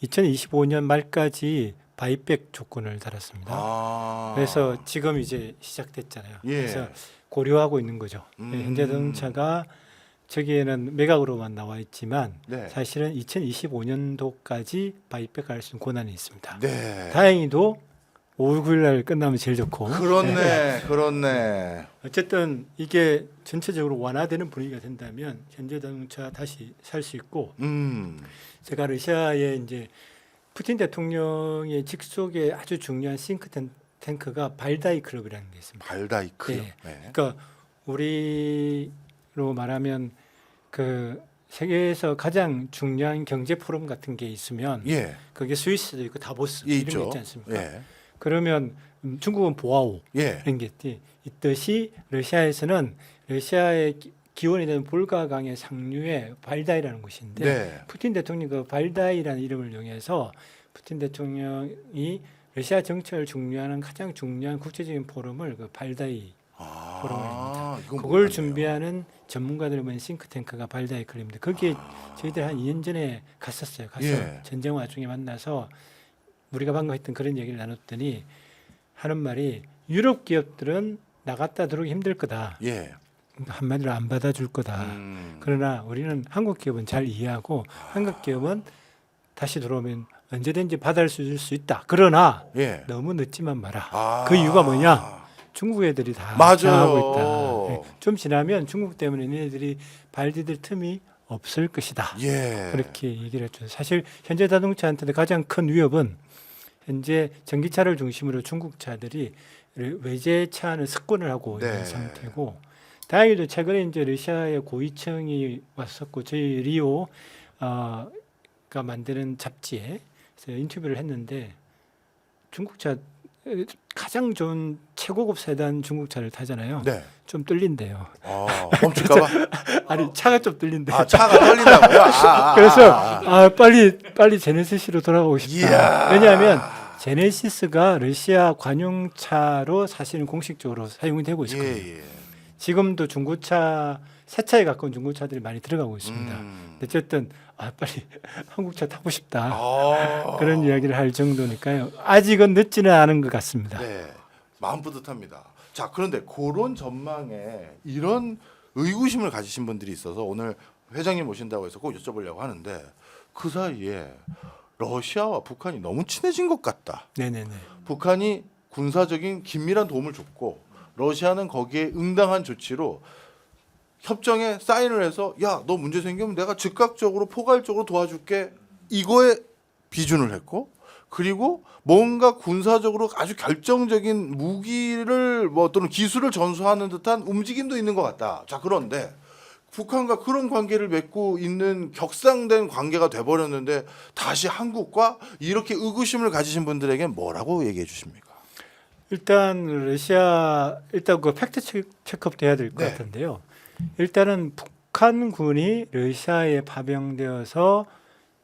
Speaker 2: 2025년 말까지 바이백 조건을 달았습니다. 그래서 지금 이제 시작됐잖아요.
Speaker 1: 예.
Speaker 2: 그래서 고려하고 있는 거죠. 현대자동차가 저기에는 매각으로만 나와 있지만
Speaker 1: 네.
Speaker 2: 사실은 2025년도까지 바이백 할 수 있는 권한이 있습니다.
Speaker 1: 네.
Speaker 2: 다행히도 5월 9일 날 끝나면 제일 좋고.
Speaker 1: 그렇네.
Speaker 2: 어쨌든 이게 전체적으로 완화되는 분위기가 된다면 현대자동차 다시 살 수 있고 제가 러시아에 이제 푸틴 대통령의 직속에 아주 중요한 싱크탱크가 발다이 클럽이라는 게 있습니다.
Speaker 1: 발다이 클럽.
Speaker 2: 네.
Speaker 1: 네.
Speaker 2: 그러니까 우리로 말하면 그 세계에서 가장 중요한 경제 포럼 같은 게 있으면
Speaker 1: 예.
Speaker 2: 그게 스위스도 있고 다보스
Speaker 1: 예,
Speaker 2: 이런
Speaker 1: 있죠.
Speaker 2: 게 있지 않습니까?
Speaker 1: 예.
Speaker 2: 그러면 중국은 보아오
Speaker 1: 예.
Speaker 2: 이런 게 있듯이 러시아에서는 러시아의 기원이 되는 볼가강의 상류에 발다이라는 곳인데
Speaker 1: 네.
Speaker 2: 푸틴 대통령이 그 발다이라는 이름을 이용해서 푸틴 대통령이 러시아 정책을 중요하는 가장 중요한 국제적인 포럼을 그 발다이 포럼입니다. 그걸 준비하는 전문가들을 모은 싱크탱크가 발다이 클럽입니다. 거기에 저희들 한 2년 전에 갔었어요. 가서
Speaker 1: 예.
Speaker 2: 전쟁 와중에 만나서 우리가 방금 했던 그런 얘기를 나눴더니 하는 말이 유럽 기업들은 나갔다 들어오기 힘들 거다.
Speaker 1: 예.
Speaker 2: 한마디로 안 받아줄 거다. 그러나 우리는 한국 기업은 잘 이해하고 한국 기업은 다시 들어오면 언제든지 받아줄 수 있다. 그러나
Speaker 1: 예.
Speaker 2: 너무 늦지만 마라.
Speaker 1: 아.
Speaker 2: 그 이유가 뭐냐? 중국 애들이 다
Speaker 1: 맞아요.
Speaker 2: 장하고 있다. 네. 좀 지나면 중국 때문에 얘네들이 발 디딜 틈이 없을 것이다.
Speaker 1: 예.
Speaker 2: 그렇게 얘기를 했죠. 사실 현대 자동차한테 가장 큰 위협은 현재 전기차를 중심으로 중국 차들이 외제차는 습권을 하고
Speaker 1: 네.
Speaker 2: 있는 상태고, 다행히도 최근에 이제 러시아의 고위층이 왔었고 저희 리오가 만드는 잡지에 인터뷰를 했는데 중국차 가장 좋은 최고급 세단 중국차를 타잖아요.
Speaker 1: 네.
Speaker 2: 좀 떨린대요.
Speaker 1: 멈출까봐.
Speaker 2: 아니 차가 좀 떨린대요.
Speaker 1: 아, 차가 떨린다고요?
Speaker 2: 그래서 빨리 제네시스로 돌아가고 싶다.
Speaker 1: 이야.
Speaker 2: 왜냐하면 제네시스가 러시아 관용차로 사실은 공식적으로 사용이 되고 있거든요.
Speaker 1: 예.
Speaker 2: 지금도 중고차 새 차에 가까운 중고차들이 많이 들어가고 있습니다. 어쨌든 빨리 한국차 타고 싶다. 그런 이야기를 할 정도니까요. 아직은 늦지는 않은 것 같습니다.
Speaker 1: 네, 마음 뿌듯합니다. 자, 그런데 그런 전망에 이런 의구심을 가지신 분들이 있어서 오늘 회장님 모신다고 해서 꼭 여쭤보려고 하는데, 그 사이에 러시아와 북한이 너무 친해진 것 같다.
Speaker 2: 네네네.
Speaker 1: 북한이 군사적인 긴밀한 도움을 줬고 러시아는 거기에 응당한 조치로 협정에 사인을 해서 야, 너 문제 생기면 내가 즉각적으로 포괄적으로 도와줄게, 이거에 비준을 했고, 그리고 뭔가 군사적으로 아주 결정적인 무기를 또는 기술을 전수하는 듯한 움직임도 있는 것 같다. 자, 그런데 북한과 그런 관계를 맺고 있는 격상된 관계가 돼버렸는데 다시 한국과 이렇게 의구심을 가지신 분들에게 뭐라고 얘기해 주십니까?
Speaker 2: 일단 일단 그 팩트 체크업 돼야 될 것
Speaker 1: 네.
Speaker 2: 같은데요. 일단은 북한군이 러시아에 파병되어서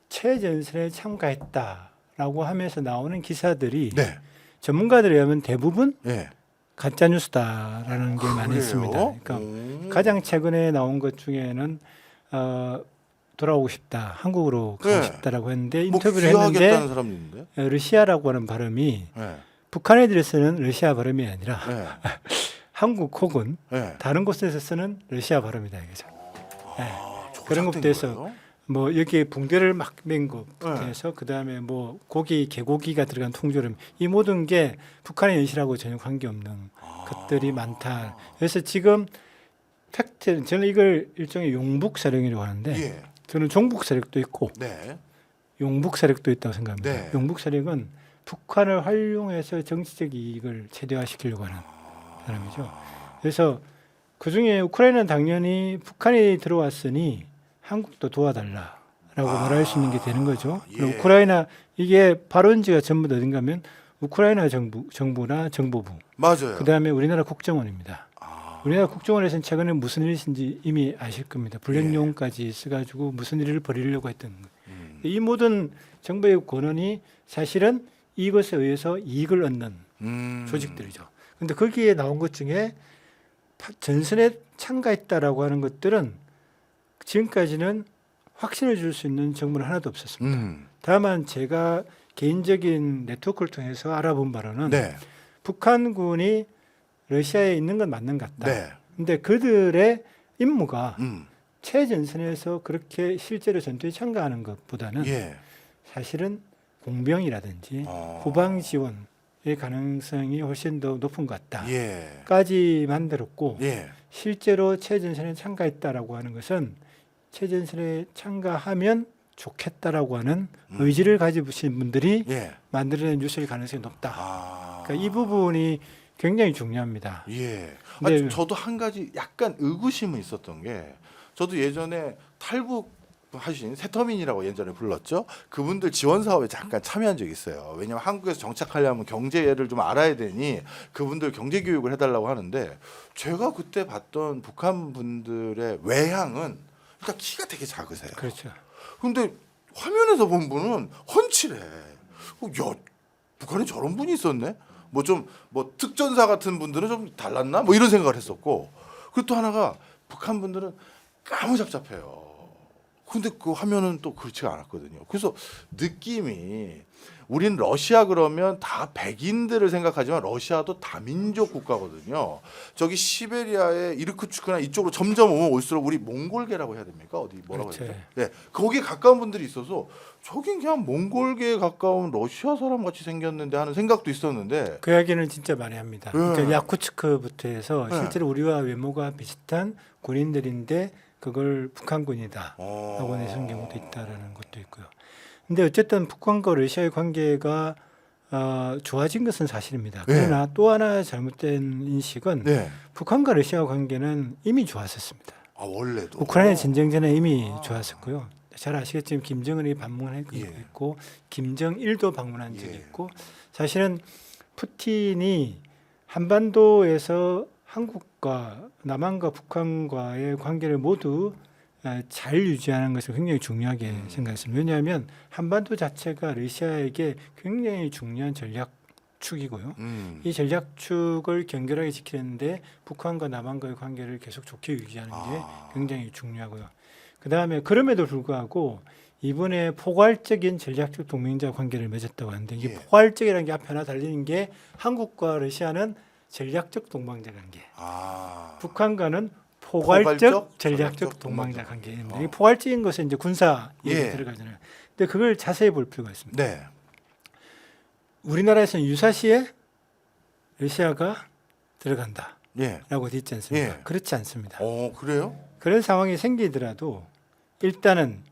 Speaker 2: 최전선에 참가했다라고 하면서 나오는 기사들이
Speaker 1: 네.
Speaker 2: 전문가들에 의하면 대부분
Speaker 1: 예.
Speaker 2: 가짜 뉴스다라는 게 많이 있습니다. 그러니까 가장 최근에 나온 것 중에는 돌아오고 싶다, 한국으로 가고
Speaker 1: 네.
Speaker 2: 싶다라고 했는데
Speaker 1: 뭐
Speaker 2: 인터뷰를
Speaker 1: 귀화하겠다는
Speaker 2: 했는데
Speaker 1: 사람도 있는데.
Speaker 2: 러시아라고 하는 발음이
Speaker 1: 네.
Speaker 2: 북한 애들에서는 러시아 발음이 아니라
Speaker 1: 네.
Speaker 2: 한국 혹은
Speaker 1: 네.
Speaker 2: 다른 곳에서 쓰는 러시아 발음이다 이거죠. 그런
Speaker 1: 조작된
Speaker 2: 것부터 해서
Speaker 1: 거예요?
Speaker 2: 뭐 여기에 붕대를 막 맨 것부터
Speaker 1: 네.
Speaker 2: 해서 그다음에 뭐 개고기가 들어간 통조림, 이 모든 게 북한의 현실하고 전혀 관계없는 것들이 많다. 그래서 지금 팩트, 저는 이걸 일종의 용북 세력이라고 하는데
Speaker 1: 예.
Speaker 2: 저는 종북 세력도 있고
Speaker 1: 네.
Speaker 2: 용북 세력도 있다고 생각합니다.
Speaker 1: 네.
Speaker 2: 용북 세력은 북한을 활용해서 정치적 이익을 최대화시키려고 하는 사람이죠. 그래서 그중에 우크라이나는 당연히 북한이 들어왔으니 한국도 도와달라라고 말할 수 있는 게 되는 거죠.
Speaker 1: 예.
Speaker 2: 그럼 우크라이나, 이게 발원지가 전부 다 어딘가면 우크라이나 정부나 정보부,
Speaker 1: 맞아요.
Speaker 2: 그다음에 우리나라 국정원입니다.
Speaker 1: 아.
Speaker 2: 우리나라 국정원에서는 최근에 무슨 일이신지 이미 아실 겁니다. 블랙용까지 써가지고 무슨 일을 벌이려고 했던 거예요. 이 모든 정부의 권한이 사실은 이것에 의해서 이익을 얻는 조직들이죠. 그런데 거기에 나온 것 중에 전선에 참가했다라고 하는 것들은 지금까지는 확신을 줄 수 있는 정보는 하나도 없었습니다. 다만 제가 개인적인 네트워크를 통해서 알아본 바로는
Speaker 1: 네.
Speaker 2: 북한군이 러시아에 있는 건 맞는 것 같다.
Speaker 1: 네.
Speaker 2: 근데 그들의 임무가
Speaker 1: 음.
Speaker 2: 최전선에서 그렇게 실제로 전투에 참가하는 것보다는
Speaker 1: 예.
Speaker 2: 사실은 공병이라든지 후방 지원의 가능성이 훨씬 더 높은 것 같다.
Speaker 1: 예.
Speaker 2: 까지 만들었고,
Speaker 1: 예.
Speaker 2: 실제로 최전선에 참가했다라고 하는 것은 최전선에 참가하면 좋겠다라고 하는 의지를 가지신 분들이
Speaker 1: 예.
Speaker 2: 만들어낸 뉴스일 가능성이 높다.
Speaker 1: 아.
Speaker 2: 그러니까 이 부분이 굉장히 중요합니다.
Speaker 1: 예.
Speaker 2: 네.
Speaker 1: 저도 한 가지 약간 의구심은 있었던 게, 저도 예전에 탈북 하신 새터민이라고 예전에 불렀죠. 그분들 지원 사업에 잠깐 참여한 적이 있어요. 왜냐하면 한국에서 정착하려면 경제를 좀 알아야 되니 그분들 경제 교육을 해달라고 하는데, 제가 그때 봤던 북한 분들의 외향은 일단 키가 되게 작으세요.
Speaker 2: 그렇죠.
Speaker 1: 근데 화면에서 본 분은 훤칠해. 야, 북한에 저런 분이 있었네. 뭐 특전사 같은 분들은 좀 달랐나? 뭐 이런 생각을 했었고, 그리고 또 하나가 북한 분들은 까무잡잡해요. 근데 그 화면은 또 그렇지가 않았거든요. 그래서 느낌이 우린 러시아 그러면 다 백인들을 생각하지만 러시아도 다민족 국가거든요. 저기 시베리아의 이르크츠크나 이쪽으로 점점 오면 올수록 우리 몽골계라고 해야 됩니까? 어디 뭐라고
Speaker 2: 그렇죠.
Speaker 1: 해야 되죠? 네, 거기에 가까운 분들이 있어서 저긴 그냥 몽골계에 가까운 러시아 사람 같이 생겼는데 하는 생각도 있었는데
Speaker 2: 그 이야기는 진짜 많이 합니다.
Speaker 1: 네.
Speaker 2: 그러니까 야쿠츠크부터 해서
Speaker 1: 네.
Speaker 2: 실제로 우리와 외모가 비슷한 군인들인데 그걸 북한군이다 하고 내세운 경우도 있다라는 것도 있고요. 근데 어쨌든 북한과 러시아의 관계가 좋아진 것은 사실입니다.
Speaker 1: 네.
Speaker 2: 그러나 또 하나 잘못된 인식은
Speaker 1: 네.
Speaker 2: 북한과 러시아 관계는 이미 좋았었습니다.
Speaker 1: 아 원래도
Speaker 2: 우크라이나 전쟁 전에 이미 좋았었고요. 잘 아시겠지만 김정은이 방문했고
Speaker 1: 예.
Speaker 2: 있고 김정일도 방문한 적이
Speaker 1: 예.
Speaker 2: 있고 사실은 푸틴이 한반도에서 한국과 남한과 북한과의 관계를 모두 잘 유지하는 것을 굉장히 중요하게 생각했습니다. 왜냐하면 한반도 자체가 러시아에게 굉장히 중요한 전략축이고요. 이 전략축을 견고하게 지키는데 북한과 남한과의 관계를 계속 좋게 유지하는 게 굉장히 중요하고요. 그 다음에 그럼에도 불구하고 이번에 포괄적인 전략적 동맹자 관계를 맺었다고 하는데 이게
Speaker 1: 예.
Speaker 2: 포괄적이라는 게 앞에 하나 달리는 게 한국과 러시아는 전략적 동맹자 관계, 북한과는 포괄적 전략적 동맹자 관계인데 이 포괄적인 것은 이제 군사 얘기
Speaker 1: 예.
Speaker 2: 들어가잖아요. 근데 그걸 자세히 볼 필요가 있습니다.
Speaker 1: 네.
Speaker 2: 우리나라에서는 유사시에 러시아가 들어간다라고
Speaker 1: 예.
Speaker 2: 돼 있지 않습니까?
Speaker 1: 예.
Speaker 2: 그렇지 않습니다.
Speaker 1: 그래요?
Speaker 2: 그런 상황이 생기더라도 일단은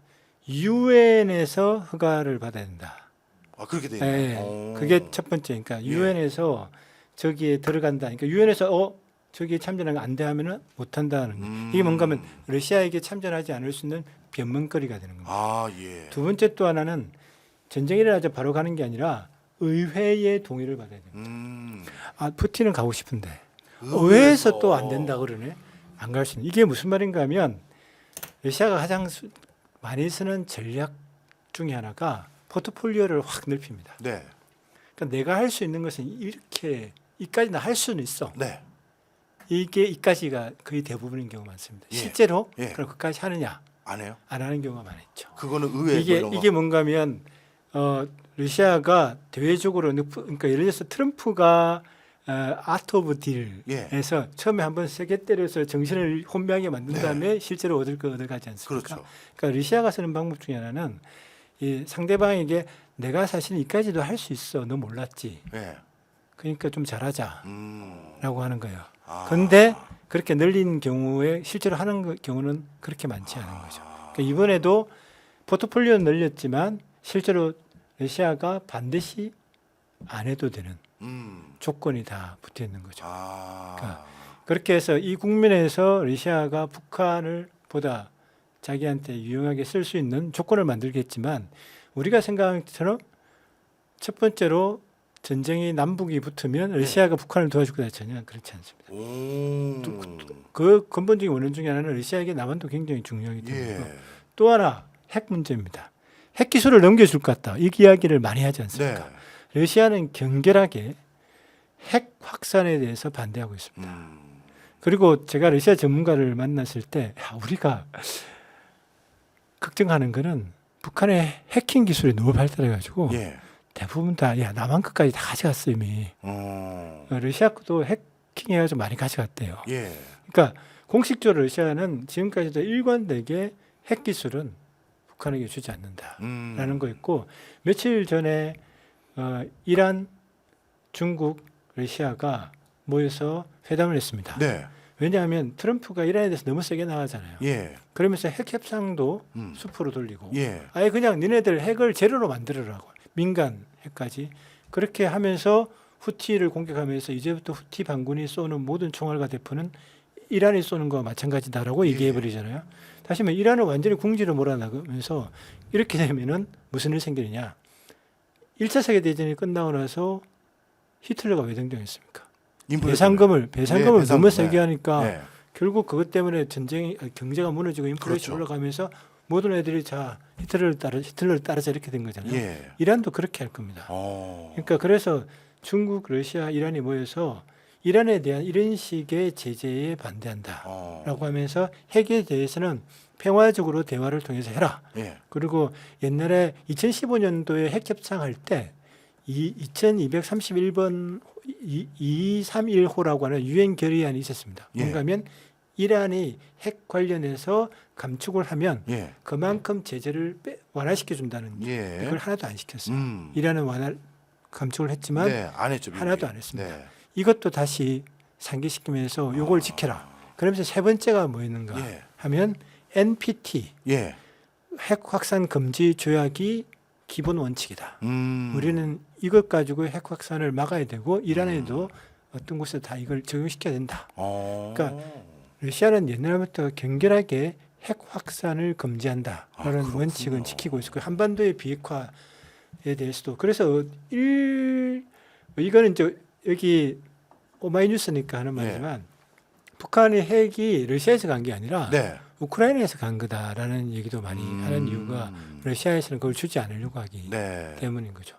Speaker 2: 유엔에서 허가를 받아야 된다.
Speaker 1: 아 그렇게 돼
Speaker 2: 예,
Speaker 1: 있네요.
Speaker 2: 그게 첫 번째. 그러니까
Speaker 1: 예.
Speaker 2: 유엔에서 저기에 들어간다. 그러니까 유엔에서 저기에 참전하면 안 돼 하면은 못 한다는 거예요. 이게 뭔가 하면 러시아에게 참전하지 않을 수 있는 변명거리가 되는 겁니다.
Speaker 1: 아 예.
Speaker 2: 두 번째 또 하나는 전쟁이 일어나자 바로 가는 게 아니라 의회의 동의를 받아야 됩니다. 아, 푸틴은 가고 싶은데 의회에서 또 안 된다 그러네. 안 갈 수 있는. 이게 무슨 말인가 하면 러시아가 가장 많이 쓰는 전략 중에 하나가 포트폴리오를 확 넓힙니다.
Speaker 1: 네.
Speaker 2: 그러니까 내가 할 수 있는 것은 이렇게 이까지 나 할 수는 있어.
Speaker 1: 네.
Speaker 2: 이게 이까지가 거의 대부분인 경우가 많습니다.
Speaker 1: 예.
Speaker 2: 실제로
Speaker 1: 예.
Speaker 2: 그럼 그까지 하느냐?
Speaker 1: 안 해요?
Speaker 2: 안 하는 경우가 많았죠.
Speaker 1: 그거는 의회
Speaker 2: 이게
Speaker 1: 뭐 이런
Speaker 2: 이게 뭔가 하면 러시아가 대외적으로 그러니까 예를 들어서 트럼프가 아트 오브 딜에서 처음에 한번 세게 때려서 정신을 혼미하게 만든 다음에 실제로 얻을 거 얻어가지 않습니까?
Speaker 1: 그렇죠.
Speaker 2: 그러니까 러시아가 쓰는 방법 중에 하나는 이 상대방에게 내가 사실 이까지도 할 수 있어. 너 몰랐지.
Speaker 1: 예.
Speaker 2: 그러니까 좀 잘하자라고 하는 거예요.
Speaker 1: 아.
Speaker 2: 그런데 그렇게 늘린 경우에 실제로 하는 경우는 그렇게 많지 않은 거죠. 그러니까 이번에도 포트폴리오는 늘렸지만 실제로 러시아가 반드시 안 해도 되는 조건이 다 붙어 있는 거죠. 그러니까 그렇게 해서 이 국면에서 러시아가 북한을 보다 자기한테 유용하게 쓸 수 있는 조건을 만들겠지만 우리가 생각하는 것처럼 첫 번째로 전쟁이 남북이 붙으면 러시아가 북한을 도와줄 거다 전혀 그렇지 않습니다. 그 근본적인 원인 중에 하나는 러시아에게 남한도 굉장히 중요하기 때문이고 또 하나 핵 문제입니다. 핵 기술을 넘겨줄 것 같다. 이 이야기를 많이 하지 않습니까?
Speaker 1: 네.
Speaker 2: 러시아는 경결하게 핵 확산에 대해서 반대하고 있습니다. 그리고 제가 러시아 전문가를 만났을 때 우리가 걱정하는 거는 북한의 해킹 기술이 너무 발달해가지고 대부분 다 남한 것까지 다 가져갔어요 이미. 러시아 것도 해킹해가지고 많이 가져갔대요. 그러니까 공식적으로 러시아는 지금까지도 일관되게 핵 기술은 북한에게 주지 않는다라는 거 있고 며칠 전에 이란, 중국, 러시아가 모여서 회담을 했습니다.
Speaker 1: 네.
Speaker 2: 왜냐하면 트럼프가 이란에 대해서 너무 세게 나가잖아요. 그러면서 핵 협상도 수포로 돌리고 아예 그냥 니네들 핵을 재료로 만들어라고 민간 핵까지 그렇게 하면서 후티를 공격하면서 이제부터 후티 반군이 쏘는 모든 총알과 대포는 이란이 쏘는 거와 마찬가지다라고 얘기해 버리잖아요. 다시 말해 이란을 완전히 궁지로 몰아나가면서 이렇게 되면은 무슨 일이 생기느냐? 1차 세계 대전이 끝나고 나서 히틀러가 왜 등장했습니까? 배상금을 너무 세게 하니까 결국 그것 때문에 경제가 무너지고 인플레이션이 올라가면서 모든 애들이 히틀러를 따라서 이렇게 된 거잖아요. 이란도 그렇게 할 겁니다. 그러니까 그래서 중국, 러시아, 이란이 모여서 이란에 대한 이런 식의 제재에 반대한다라고 하면서 핵에 대해서는 평화적으로 대화를 통해서 해라.
Speaker 1: 예.
Speaker 2: 그리고 옛날에 2015년도에 핵 협상할 때 2231번 231호라고 하는 유엔 결의안이 있었습니다.
Speaker 1: 예.
Speaker 2: 뭔가 하면 이란이 핵 관련해서 감축을 하면
Speaker 1: 예.
Speaker 2: 그만큼 제재를 완화시켜 준다는
Speaker 1: 예.
Speaker 2: 이걸 하나도 안 시켰어요. 이란은 감축을 했지만
Speaker 1: 네, 안 했죠. 미국이.
Speaker 2: 하나도 안 했습니다.
Speaker 1: 네.
Speaker 2: 이것도 다시 상기시키면서 요걸 지켜라. 그러면서 세 번째가 뭐였는가
Speaker 1: 예.
Speaker 2: 하면 NPT
Speaker 1: 예.
Speaker 2: 핵 확산 금지 조약이 기본 원칙이다.
Speaker 1: 음.
Speaker 2: 우리는 이것 가지고 핵 확산을 막아야 되고 이란에도 어떤 곳에 다 이걸 적용시켜야 된다. 그러니까 러시아는 옛날부터 경결하게 핵 확산을 금지한다라는 원칙은 지키고 있었고 한반도의 비핵화에 대해서도 그래서 이거는 이제 여기 오마이뉴스니까 하는 말이지만 북한의 핵이 러시아에서 간 게 아니라
Speaker 1: 네.
Speaker 2: 우크라이나에서 간 거다라는 얘기도 많이 하는 이유가 러시아에서는 그걸 주지 않으려고 하기
Speaker 1: 네.
Speaker 2: 때문인 거죠.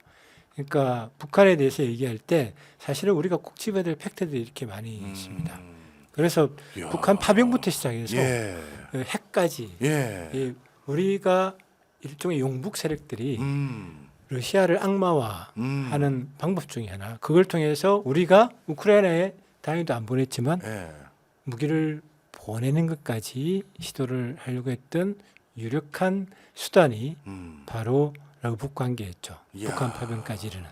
Speaker 2: 그러니까 북한에 대해서 얘기할 때 사실은 우리가 꼭 집어야 될 팩트들이 이렇게 많이 있습니다. 그래서
Speaker 1: 이야.
Speaker 2: 북한 파병부터 시작해서
Speaker 1: 예.
Speaker 2: 핵까지
Speaker 1: 예.
Speaker 2: 우리가 일종의 용북 세력들이 러시아를 악마화하는 방법 중에 하나. 그걸 통해서 우리가 우크라이나에 다행히도 안 보냈지만
Speaker 1: 예.
Speaker 2: 무기를 보내는 것까지 시도를 하려고 했던 유력한 수단이 바로 러북 관계였죠.
Speaker 1: 이야.
Speaker 2: 북한 파병까지 이르는.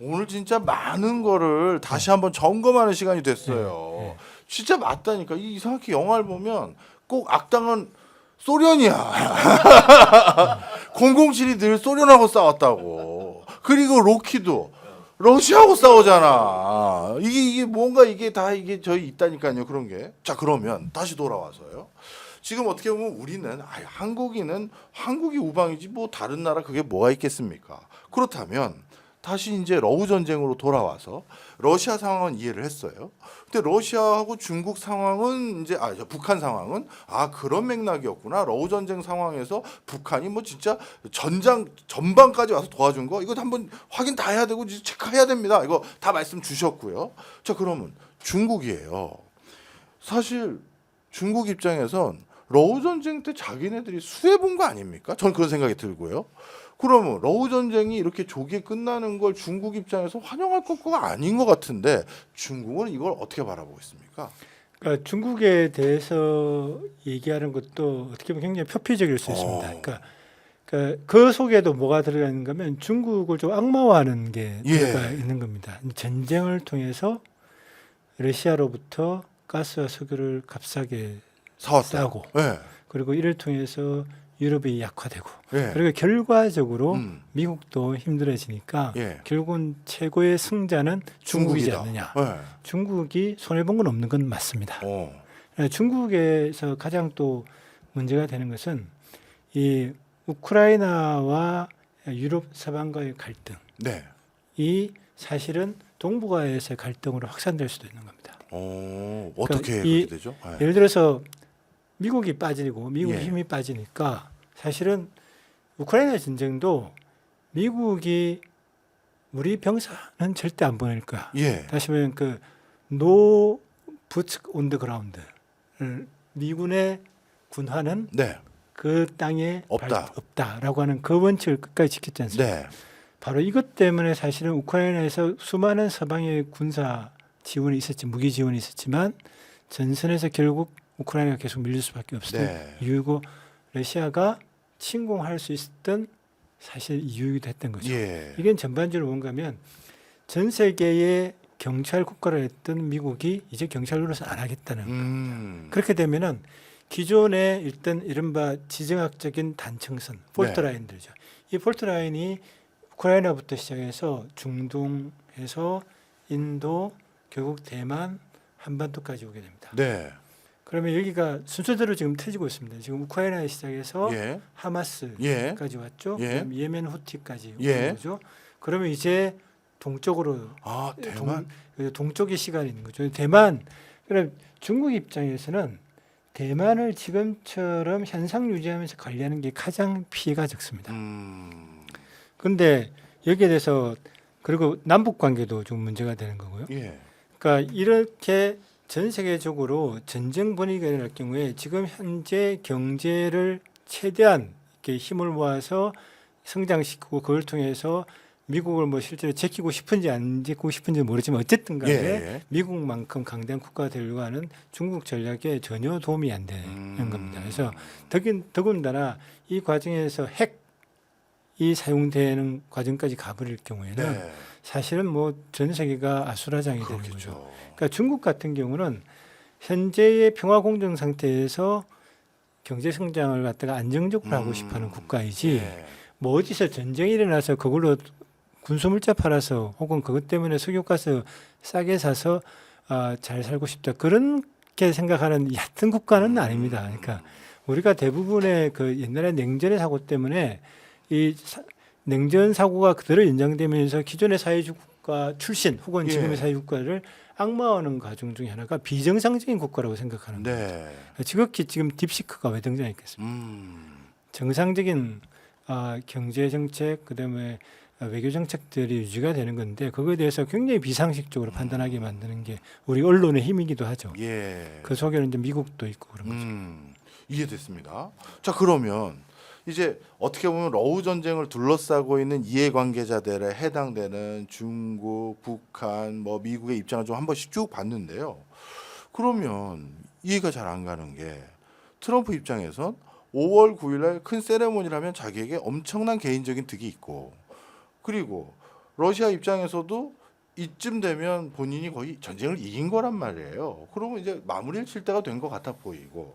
Speaker 1: 오늘 진짜 많은 거를 다시 한번 점검하는 시간이 됐어요. 진짜 맞다니까. 이상하게 영화를 보면 꼭 악당은 소련이야. 007이 늘 소련하고 싸웠다고. 그리고 로키도 러시아하고 싸우잖아. 이게 뭔가 이게 다 이게 저희 있다니까요. 그런 게. 자, 그러면 다시 돌아와서요. 지금 어떻게 보면 우리는 한국인은 한국이 우방이지 뭐 다른 나라 그게 뭐가 있겠습니까? 그렇다면 다시 이제 러우 전쟁으로 돌아와서 러시아 상황은 이해를 했어요. 근데 러시아하고 중국 상황은 이제 북한 상황은 그런 맥락이었구나. 러우 전쟁 상황에서 북한이 뭐 진짜 전방까지 와서 도와준 거 이거 한번 확인 다 해야 되고 이제 체크해야 됩니다. 이거 다 말씀 주셨고요. 자, 그러면 중국이에요. 사실 중국 입장에선 러우 전쟁 때 자기네들이 수해 본 거 아닙니까? 전 그런 생각이 들고요. 그러면 러우 전쟁이 이렇게 조기에 끝나는 걸 중국 입장에서 환영할 것가 아닌 것 같은데 중국은 이걸 어떻게 바라보고 있습니까?
Speaker 2: 그러니까 중국에 대해서 얘기하는 것도 어떻게 보면 굉장히 표피적일 수 있습니다. 그러니까 그 속에도 뭐가 들어가 있는가 하면 중국을 좀 악마화하는 게 들어가 있는 겁니다. 전쟁을 통해서 러시아로부터 가스와 석유를 값싸게 싸고 그리고 이를 통해서 유럽이 약화되고 그리고 결과적으로 미국도 힘들어지니까 결국은 최고의 승자는 중국이지 않느냐. 중국이 손해본 건 없는 건 맞습니다. 중국에서 가장 또 문제가 되는 것은 이 우크라이나와 유럽 서방과의 갈등 이 사실은 동북아에서의 갈등으로 확산될 수도 있는 겁니다.
Speaker 1: 어떻게
Speaker 2: 그러니까
Speaker 1: 그렇게 되죠?
Speaker 2: 예를 들어서 미국이 빠지고 미국
Speaker 1: 예.
Speaker 2: 힘이 빠지니까 사실은 우크라이나 전쟁도 미국이 우리 병사는 절대 안 보낼 거야.
Speaker 1: 예.
Speaker 2: 다시 말하면 노 부츠 온 더 그라운드. 미군의 군화는
Speaker 1: 네.
Speaker 2: 그 땅에
Speaker 1: 없다.
Speaker 2: 없다라고 하는 그 원칙을 끝까지 지켰지 않습니까?
Speaker 1: 네.
Speaker 2: 바로 이것 때문에 사실은 우크라이나에서 수많은 서방의 군사 지원이 있었지, 무기 지원이 있었지만 전선에서 결국 우크라이나가 계속 밀릴 수밖에 없었던 이유고 러시아가 침공할 수 있었던 사실 이유이기도 했던 거죠. 이건 전반적으로 뭔가 하면 전 세계의 경찰 국가를 했던 미국이 이제 경찰 노릇을 안 하겠다는 겁니다. 그렇게 되면은 기존의 일단 이른바 지정학적인 단층선, 폴트라인들이죠. 이 폴트라인이 우크라이나부터 시작해서 중동에서 인도, 결국 대만, 한반도까지 오게 됩니다. 그러면 여기가 순서대로 지금 터지고 있습니다. 지금 우크라이나에 시작해서 하마스까지 왔죠. 그다음 예멘 후티까지 오는 거죠. 그러면 이제 동쪽으로
Speaker 1: 대만
Speaker 2: 동쪽의 시간이 있는 거죠. 대만. 그럼 중국 입장에서는 대만을 지금처럼 현상 유지하면서 관리하는 게 가장 피해가 적습니다. 그런데 여기에 대해서 그리고 남북 관계도 좀 문제가 되는 거고요. 그러니까 이렇게 전 세계적으로 전쟁 분위기가 일어날 경우에 지금 현재 경제를 최대한 이렇게 힘을 모아서 성장시키고 그걸 통해서 미국을 뭐 실제로 제끼고 싶은지 안 제끼고 싶은지 모르지만 어쨌든 간에
Speaker 1: 예.
Speaker 2: 미국만큼 강대한 국가가 되려고 하는 중국 전략에 전혀 도움이 안 되는 겁니다. 그래서 더군다나 이 과정에서 핵이 사용되는 과정까지 가버릴 경우에는
Speaker 1: 네.
Speaker 2: 사실은 뭐 전 세계가 아수라장이 되는 거죠.
Speaker 1: 그렇겠죠.
Speaker 2: 그러니까 중국 같은 경우는 현재의 평화 공정 상태에서 경제 성장을 갖다가 안정적으로 하고 싶어하는 국가이지
Speaker 1: 예.
Speaker 2: 뭐 어디서 전쟁이 일어나서 그걸로 군소물자 팔아서 혹은 그것 때문에 석유가스 싸게 사서 잘 살고 싶다 그렇게 생각하는 얕은 국가는 아닙니다. 그러니까 우리가 대부분의 그 옛날에 냉전의 사고 때문에 이 냉전 사고가 그대로 연장되면서 기존의 사회주의국가 출신 혹은
Speaker 1: 예.
Speaker 2: 지금의 사회주의국가를 악마화하는 과정 중에 하나가 비정상적인 국가라고 생각하는 거예요.
Speaker 1: 네.
Speaker 2: 지극히 지금 딥시크가 왜 등장했겠습니까? 정상적인 경제 정책 그다음에 외교 정책들이 유지가 되는 건데 그거에 대해서 굉장히 비상식적으로 판단하게 만드는 게 우리 언론의 힘이기도 하죠.
Speaker 1: 예.
Speaker 2: 그 속에는 이제 미국도 있고 그런 거죠.
Speaker 1: 이해됐습니다. 자, 그러면 이제 어떻게 보면 러우 전쟁을 둘러싸고 있는 이해관계자들에 해당되는 중국, 북한, 뭐 미국의 입장을 좀 한 번씩 쭉 봤는데요. 그러면 이해가 잘 안 가는 게 트럼프 입장에선 5월 9일날 큰 세레모니를 하면 자기에게 엄청난 개인적인 득이 있고, 그리고 러시아 입장에서도 이쯤 되면 본인이 거의 전쟁을 이긴 거란 말이에요. 그러면 이제 마무리를 칠 때가 된 것 같아 보이고,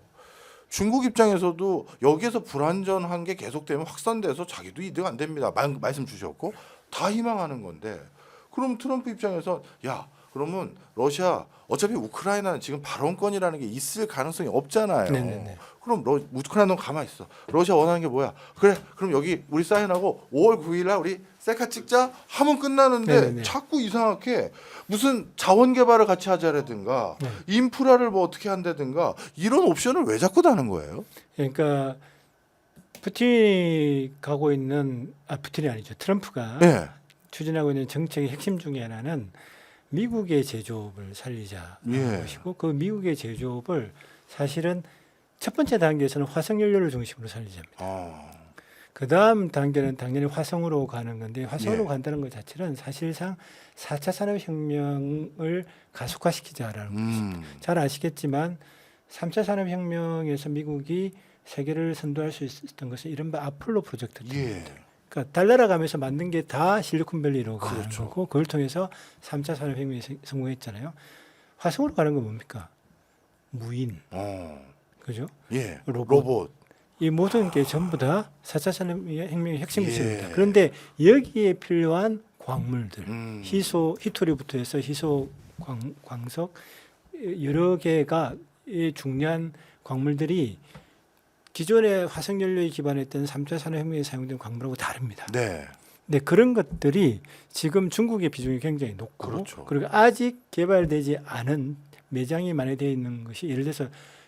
Speaker 1: 중국 입장에서도 여기에서 불안전한 게 계속되면 확산돼서 자기도 이득 안 됩니다. 말씀 주셨고 다 희망하는 건데, 그럼 트럼프 입장에서 야, 그러면 러시아 어차피 우크라이나는 지금 발언권이라는 게 있을 가능성이 없잖아요.
Speaker 2: 네네네.
Speaker 1: 그럼 우크라이나는 가만히 있어. 러시아 원하는 게 뭐야? 그래, 그럼 여기 우리 사인하고 5월 9일날 우리 셀카 찍자 하면 끝나는데
Speaker 2: 네네네.
Speaker 1: 자꾸 이상하게 무슨 자원 개발을 같이 하자라든가
Speaker 2: 네.
Speaker 1: 인프라를 뭐 어떻게 한다든가 이런 옵션을 왜 자꾸 다는 거예요?
Speaker 2: 그러니까 푸틴이 가고 있는 푸틴이 아니죠. 트럼프가
Speaker 1: 네.
Speaker 2: 추진하고 있는 정책의 핵심 중에 하나는 미국의 제조업을 살리자는
Speaker 1: 예.
Speaker 2: 것이고 그 미국의 제조업을 사실은 첫 번째 단계에서는 화석 연료를 중심으로 살리자입니다. 그 다음 단계는 당연히 화성으로 가는 건데 화성으로
Speaker 1: 예.
Speaker 2: 간다는 것 자체는 사실상 4차 산업혁명을 가속화시키자라는 것입니다. 잘 아시겠지만 3차 산업혁명에서 미국이 세계를 선도할 수 있었던 것은 이른바 아폴로 프로젝트입니다.
Speaker 1: 예.
Speaker 2: 그러니까 달나라가면서 만든 게 다 실리콘밸리로 가는
Speaker 1: 그렇죠.
Speaker 2: 거고 그걸 통해서 3차 산업혁명에 성공했잖아요. 화성으로 가는 건 뭡니까? 무인, 그죠?
Speaker 1: 예.
Speaker 2: 로봇.
Speaker 1: 로봇.
Speaker 2: 이 모든 게 전부 다 4차 산업혁명의 핵심
Speaker 1: 예.
Speaker 2: 기술입니다. 그런데 여기에 필요한 광물들,
Speaker 1: 음.
Speaker 2: 히토리부터 해서 희소 광석 여러 개가 이 중요한 광물들이 기존의 화석 연료에 기반했던 3차 산업혁명에 사용된 광물하고 다릅니다.
Speaker 1: 네.
Speaker 2: 근데 그런 것들이 지금 중국의 비중이 굉장히 높고
Speaker 1: 그렇죠.
Speaker 2: 그리고 아직 개발되지 않은 매장이 많이 되어 있는 것이 예를 들어서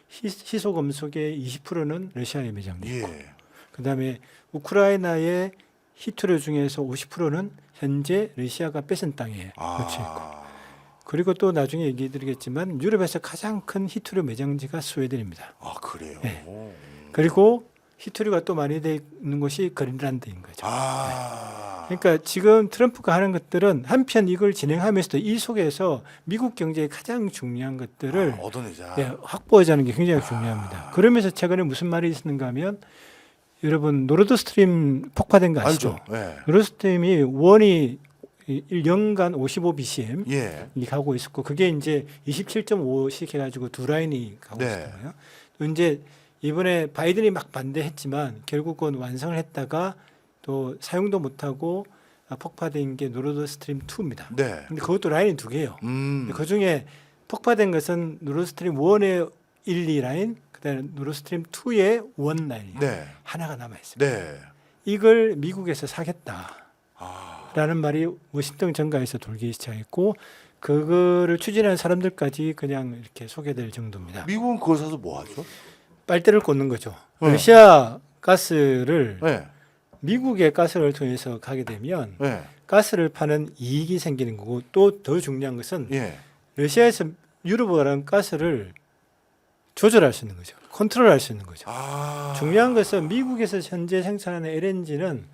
Speaker 2: 희소금속의 20%는 러시아에 매장돼 있고
Speaker 1: 예.
Speaker 2: 그다음에 우크라이나의 히토류 중에서 50%는 현재 러시아가 뺏은 땅에 놓쳐 있고 그리고 또 나중에 얘기해 드리겠지만 유럽에서 가장 큰 히토류 매장지가 스웨덴입니다.
Speaker 1: 그래요.
Speaker 2: 네. 그리고 히토류가 또 많이 되어 있는 곳이 그린란드인 거죠. 그러니까 지금 트럼프가 하는 것들은 한편 이걸 진행하면서도 이 속에서 미국 경제의 가장 중요한 것들을
Speaker 1: 얻어내자.
Speaker 2: 확보하자는 게 굉장히 중요합니다. 그러면서 최근에 무슨 말이 있었는가 하면 여러분 노르드 스트림 폭파된 거 아시죠?
Speaker 1: 알죠. 예.
Speaker 2: 노르드 스트림이 원이 1년간 55 BCM
Speaker 1: 예.
Speaker 2: 이 가고 있었고 그게 이제 27.5씩 해가지고 두 라인이 가고
Speaker 1: 네.
Speaker 2: 있었던 거예요. 또 이제 이번에 바이든이 막 반대했지만 결국은 완성을 했다가 또 사용도 못하고 폭파된 게 노르드 스트림 2입니다.
Speaker 1: 네.
Speaker 2: 근데 그것도 라인이 두 개예요. 그 중에 폭파된 것은 노르드 스트림 1의 1, 2 라인, 그다음에 노르드 스트림 2의 1 라인이
Speaker 1: 네.
Speaker 2: 하나가 남아 있습니다.
Speaker 1: 네.
Speaker 2: 이걸 미국에서 사겠다라는 말이 워싱턴 정가에서 돌기 시작했고 그거를 추진하는 사람들까지 그냥 이렇게 소개될 정도입니다.
Speaker 1: 미국은 그걸 사서 뭐 하죠?
Speaker 2: 빨대를 꽂는 거죠. 러시아 가스를
Speaker 1: 네.
Speaker 2: 미국의 가스를 통해서 가게 되면
Speaker 1: 네.
Speaker 2: 가스를 파는 이익이 생기는 거고 또 더 중요한 것은
Speaker 1: 예.
Speaker 2: 러시아에서 유럽으로 가는 가스를 조절할 수 있는 거죠. 컨트롤할 수 있는 거죠.
Speaker 1: 아.
Speaker 2: 중요한 것은 미국에서 현재 생산하는 LNG는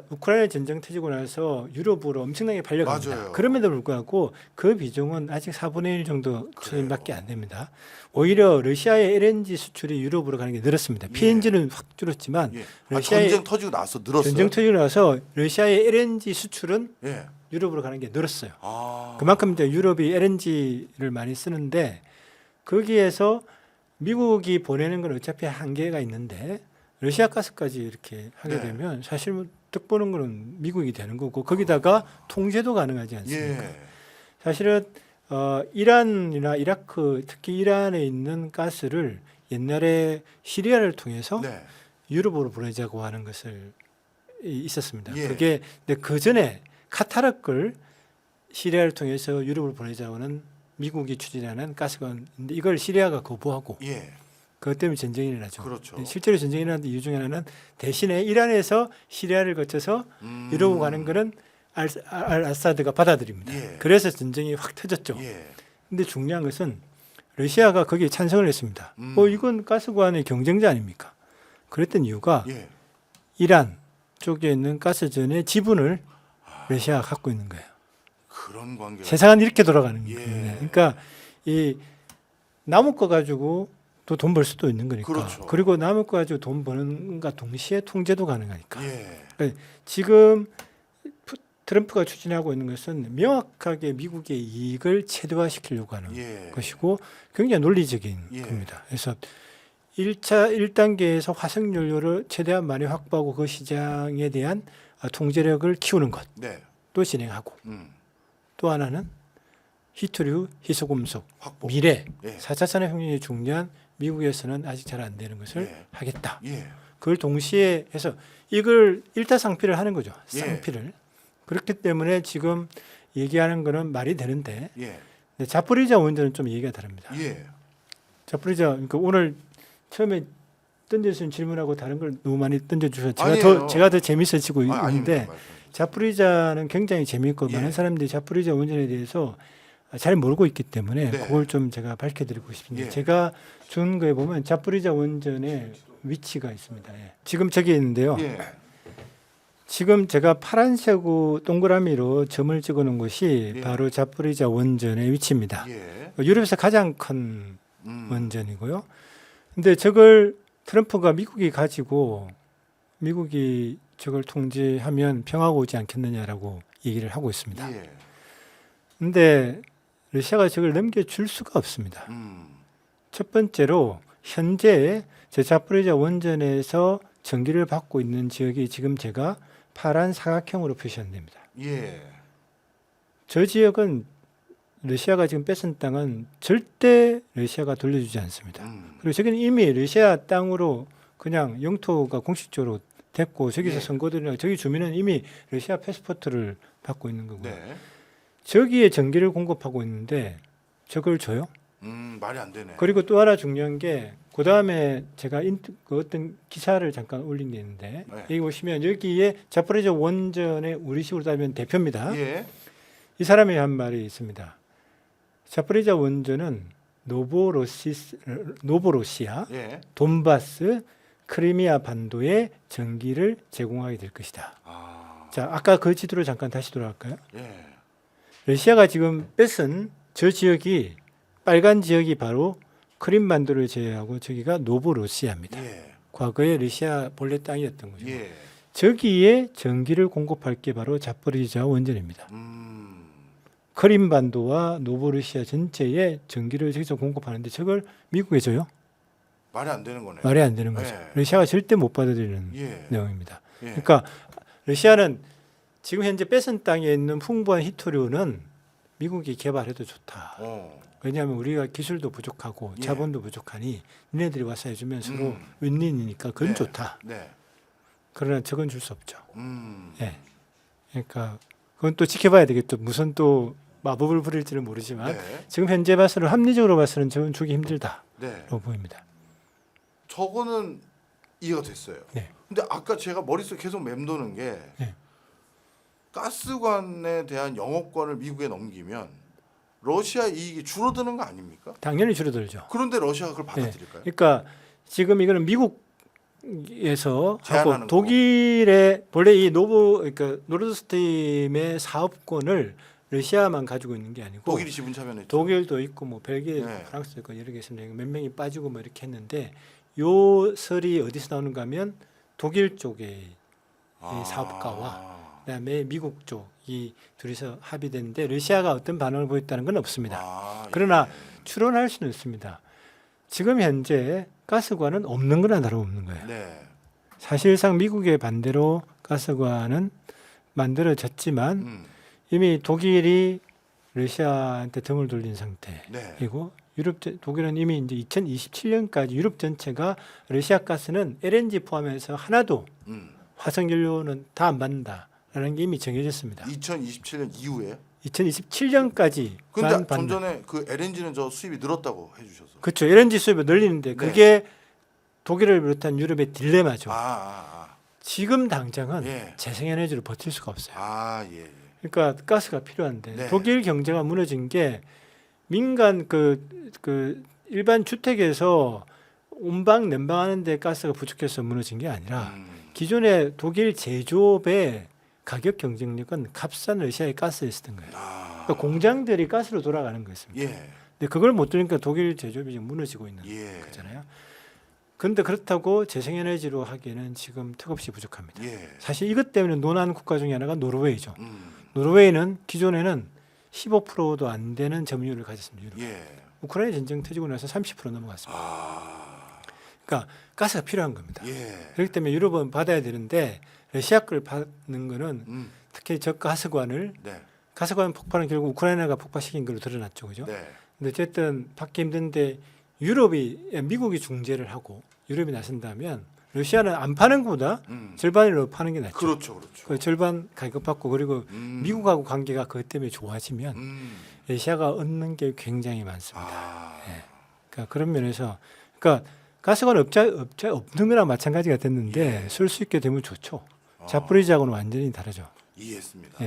Speaker 2: 우크라이나 전쟁 터지고 나서 유럽으로 엄청나게 팔려갑니다.
Speaker 1: 맞아요.
Speaker 2: 그럼에도 불구하고 그 비중은 아직 4분의 1 정도
Speaker 1: 그래요.
Speaker 2: 수준밖에 안 됩니다. 오히려 러시아의 LNG 수출이 유럽으로 가는 게 늘었습니다.
Speaker 1: 예.
Speaker 2: PNG는 확 줄었지만
Speaker 1: 예.
Speaker 2: 러시아의
Speaker 1: 전쟁 터지고 나서 늘었어요.
Speaker 2: 전쟁 터지고 나서 러시아의 LNG 수출은
Speaker 1: 예.
Speaker 2: 유럽으로 가는 게 늘었어요.
Speaker 1: 아.
Speaker 2: 그만큼 이제 유럽이 LNG를 많이 쓰는데 거기에서 미국이 보내는 건 어차피 한계가 있는데 러시아 가스까지 이렇게 하게
Speaker 1: 네.
Speaker 2: 되면 사실 뭐 득보는 거는 미국이 되는 거고 거기다가 통제도 가능하지 않습니까?
Speaker 1: 예.
Speaker 2: 사실은 이란이나 이라크 특히 이란에 있는 가스를 옛날에 시리아를 통해서
Speaker 1: 네.
Speaker 2: 유럽으로 보내자고 하는 것을 있었습니다.
Speaker 1: 예.
Speaker 2: 그게 근데 그 전에 카타르 걸 시리아를 통해서 유럽으로 보내자고는 미국이 추진하는 가스가 있는데 이걸 시리아가 거부하고
Speaker 1: 예.
Speaker 2: 그것 때문에 전쟁이 일어나죠.
Speaker 1: 그렇죠.
Speaker 2: 실제로 전쟁이 일어난 이유 중에 하나는 대신에 이란에서 시리아를 거쳐서 유럽으로 가는 거는 아사드가 받아들입니다.
Speaker 1: 예.
Speaker 2: 그래서 전쟁이 확 터졌죠.
Speaker 1: 예.
Speaker 2: 근데 중요한 것은 러시아가 거기에 찬성을 했습니다. 이건 가스관의 경쟁자 아닙니까? 그랬던 이유가
Speaker 1: 예.
Speaker 2: 이란 쪽에 있는 가스전의 지분을 러시아가 갖고 있는 거예요.
Speaker 1: 그런 관계.
Speaker 2: 세상은 이렇게 돌아가는
Speaker 1: 예.
Speaker 2: 거예요. 그러니까 이 나무 거 가지고 또 돈 벌 수도 있는 거니까.
Speaker 1: 그렇죠.
Speaker 2: 그리고 나무 거 가지고 돈 버는 것과 동시에 통제도 가능하니까.
Speaker 1: 예.
Speaker 2: 지금 트럼프가 추진하고 있는 것은 명확하게 미국의 이익을 최대화시키려고 하는
Speaker 1: 예.
Speaker 2: 것이고 굉장히 논리적인
Speaker 1: 예.
Speaker 2: 겁니다. 그래서 1단계에서 화석 연료를 최대한 많이 확보하고 그 시장에 대한 통제력을 키우는 것도
Speaker 1: 네.
Speaker 2: 진행하고
Speaker 1: 음.
Speaker 2: 또 하나는 히토류, 희소금속,
Speaker 1: 확보.
Speaker 2: 미래,
Speaker 1: 예.
Speaker 2: 4차 산업혁명이 중요한 미국에서는 아직 잘 안 되는 것을
Speaker 1: 예.
Speaker 2: 하겠다.
Speaker 1: 예.
Speaker 2: 그걸 동시에 해서 이걸 일타쌍피를 하는 거죠.
Speaker 1: 예.
Speaker 2: 쌍피를. 그렇기 때문에 지금 얘기하는 거는 말이 되는데
Speaker 1: 예.
Speaker 2: 근데 자포리자 원전은 좀 얘기가 다릅니다.
Speaker 1: 예.
Speaker 2: 자포리자 그러니까 오늘 처음에 던져주신 질문하고 다른 걸 너무 많이 던져주셔서
Speaker 1: 아니에요.
Speaker 2: 제가 더 재밌어지고
Speaker 1: 아닙니다.
Speaker 2: 있는데
Speaker 1: 말씀해
Speaker 2: 자포리자는 굉장히 재미있고
Speaker 1: 예.
Speaker 2: 많은 사람들이 자포리자 원전에 대해서 잘 모르고 있기 때문에
Speaker 1: 네.
Speaker 2: 그걸 좀 제가 밝혀드리고 싶은데
Speaker 1: 예.
Speaker 2: 제가 준 거에 보면 자포리자 원전의 위치가 있습니다. 예. 지금 저기 있는데요.
Speaker 1: 예.
Speaker 2: 지금 제가 파란색으로 동그라미로 점을 찍어놓은 곳이
Speaker 1: 예.
Speaker 2: 바로 자포리자 원전의 위치입니다.
Speaker 1: 예.
Speaker 2: 유럽에서 가장 큰 원전이고요.
Speaker 1: 음.
Speaker 2: 근데 저걸 트럼프가 미국이 저걸 통제하면 평화가 오지 않겠느냐라고 얘기를 하고 있습니다.
Speaker 1: 예.
Speaker 2: 근데 러시아가 저걸 넘겨줄 수가 없습니다. 첫 번째로 현재 저 자포리자 원전에서 전기를 받고 있는 지역이 지금 제가 파란 사각형으로 표시한 됩니다.
Speaker 1: 예.
Speaker 2: 저 지역은 러시아가 지금 뺏은 땅은 절대 러시아가 돌려주지 않습니다. 그리고 저기는 이미 러시아 땅으로 그냥 영토가 공식적으로 됐고 저기서
Speaker 1: 예.
Speaker 2: 선거들이나 저기 주민은 이미 러시아 패스포트를 받고 있는 거고요.
Speaker 1: 네.
Speaker 2: 저기에 전기를 공급하고 있는데 저걸 줘요?
Speaker 1: 말이 안 되네.
Speaker 2: 그리고 또 하나 중요한 게 그 다음에 제가 그 어떤 기사를 잠깐 올린 게 있는데
Speaker 1: 네.
Speaker 2: 여기 보시면 여기에 자포리자 원전의 우리식으로 따지면 대표입니다.
Speaker 1: 예.
Speaker 2: 이 사람이 한 말이 있습니다. 자포리자 원전은 노보로시아,
Speaker 1: 예.
Speaker 2: 돈바스, 크리미아 반도에 전기를 제공하게 될 것이다.
Speaker 1: 아.
Speaker 2: 자, 아까 그 지도로 잠깐 다시 돌아갈까요?
Speaker 1: 예.
Speaker 2: 러시아가 지금 뺏은 저 지역이 빨간 지역이 바로 크림 반도를 제외하고 저기가 노보로시아입니다.
Speaker 1: 예.
Speaker 2: 과거에 러시아 본래 땅이었던 거죠.
Speaker 1: 예.
Speaker 2: 저기에 전기를 공급할 게 바로 자포리자 원전입니다.
Speaker 1: 음.
Speaker 2: 크림 반도와 노보로시아 전체에 전기를 저기서 공급하는데 저걸 미국에 줘요?
Speaker 1: 말이 안 되는 거네.
Speaker 2: 말이 안 되는 거죠.
Speaker 1: 예.
Speaker 2: 러시아가 절대 못 받아들이는
Speaker 1: 예.
Speaker 2: 내용입니다.
Speaker 1: 예.
Speaker 2: 그러니까 러시아는 지금 현재 뺏은 땅에 있는 풍부한 히토류는 미국이 개발해도 좋다. 왜냐하면 우리가 기술도 부족하고
Speaker 1: 예.
Speaker 2: 자본도 부족하니 니네들이 와서 해주면 서로
Speaker 1: 음.
Speaker 2: 윈윈이니까 그건
Speaker 1: 네.
Speaker 2: 좋다.
Speaker 1: 네.
Speaker 2: 그러나 저건 줄 수 없죠.
Speaker 1: 음.
Speaker 2: 예. 그러니까 그건 또 지켜봐야 되겠죠. 무슨 또 마법을 부릴지는 모르지만
Speaker 1: 네.
Speaker 2: 지금 현재 봐서는 합리적으로 봐서는 저건 주기 힘들다로
Speaker 1: 네.
Speaker 2: 보입니다.
Speaker 1: 저거는 이해가 됐어요.
Speaker 2: 네.
Speaker 1: 근데 아까 제가 머릿속에 계속 맴도는 게
Speaker 2: 네.
Speaker 1: 가스관에 대한 영업권을 미국에 넘기면 러시아 이익이 줄어드는 거 아닙니까?
Speaker 2: 당연히 줄어들죠.
Speaker 1: 그런데 러시아가 그걸 받아들일까요?
Speaker 2: 그러니까 지금 이거는 미국에서
Speaker 1: 제한하는
Speaker 2: 하고 독일의 원래 이 그러니까 노르드스트림의 사업권을 러시아만 가지고 있는 게 아니고
Speaker 1: 독일이 지분 참여했죠.
Speaker 2: 독일도 있고 뭐 벨기에,
Speaker 1: 네.
Speaker 2: 프랑스도 있고 여러 개 있습니다. 몇 명이 빠지고 뭐 이렇게 했는데 요 설이 어디서 나오는가 하면 독일 쪽의 이 사업가와 그다음에 미국 쪽이 둘이서 합의됐는데 러시아가 어떤 반응을 보였다는 건 없습니다. 그러나 추론할 수는 있습니다. 지금 현재 가스관은 없는 거나 다름없는 거예요.
Speaker 1: 네.
Speaker 2: 사실상 미국의 반대로 가스관은 만들어졌지만 이미 독일이 러시아한테 등을 돌린 상태이고 독일은 이미 이제 2027년까지 유럽 전체가 러시아 가스는 LNG 포함해서 하나도 화석 연료는 다 안 받는다라는 게 이미 정해졌습니다.
Speaker 1: 2027년 이후에.
Speaker 2: 2027년까지.
Speaker 1: 근데 좀 전에 그 LNG는 저 수입이 늘었다고 해주셨어.
Speaker 2: 그렇죠. LNG 수입을 늘리는데 그게 독일을 비롯한 유럽의 딜레마죠. 지금 당장은 재생에너지로 버틸 수가 없어요. 그러니까 가스가 필요한데 독일 경제가 무너진 게 민간 그 일반 주택에서 온방 냉방하는데 가스가 부족해서 무너진 게 아니라 기존의 독일 제조업의 가격 경쟁력은 값싼 러시아의 가스였던 거예요. 그러니까 공장들이 가스로 돌아가는 거였습니다. 근데 그걸 못 들으니까 독일 제조업이 지금 무너지고 있는 거잖아요. 그런데 그렇다고 재생에너지로 하기에는 지금 턱없이 부족합니다. 사실 이것 때문에 논한 국가 중에 하나가 노르웨이죠. 노르웨이는 기존에는 15%도 안 되는 점유율을 가졌습니다. 우크라이나 전쟁 터지고 나서 30% 넘어갔습니다. 그러니까 가스가 필요한 겁니다. 그렇기 때문에 유럽은 받아야 되는데 러시아 걸 받는 거는 특히 저 가스관을 가스관 폭발은 결국 우크라이나가 폭파시킨 걸로 드러났죠, 그죠? 근데 어쨌든 받기 힘든데 미국이 중재를 하고 유럽이 나선다면 러시아는 안 파는 것보다 절반으로 파는 게 낫죠.
Speaker 1: 그렇죠.
Speaker 2: 그 절반 가격 받고 그리고 미국하고 관계가 그것 때문에 좋아지면 러시아가 얻는 게 굉장히 많습니다. 그러니까 그런 면에서 그러니까 가스관 업체 없는 거랑 마찬가지가 됐는데 쓸 수 있게 되면 좋죠. 자포리지하고는 완전히 다르죠.
Speaker 1: 이해했습니다.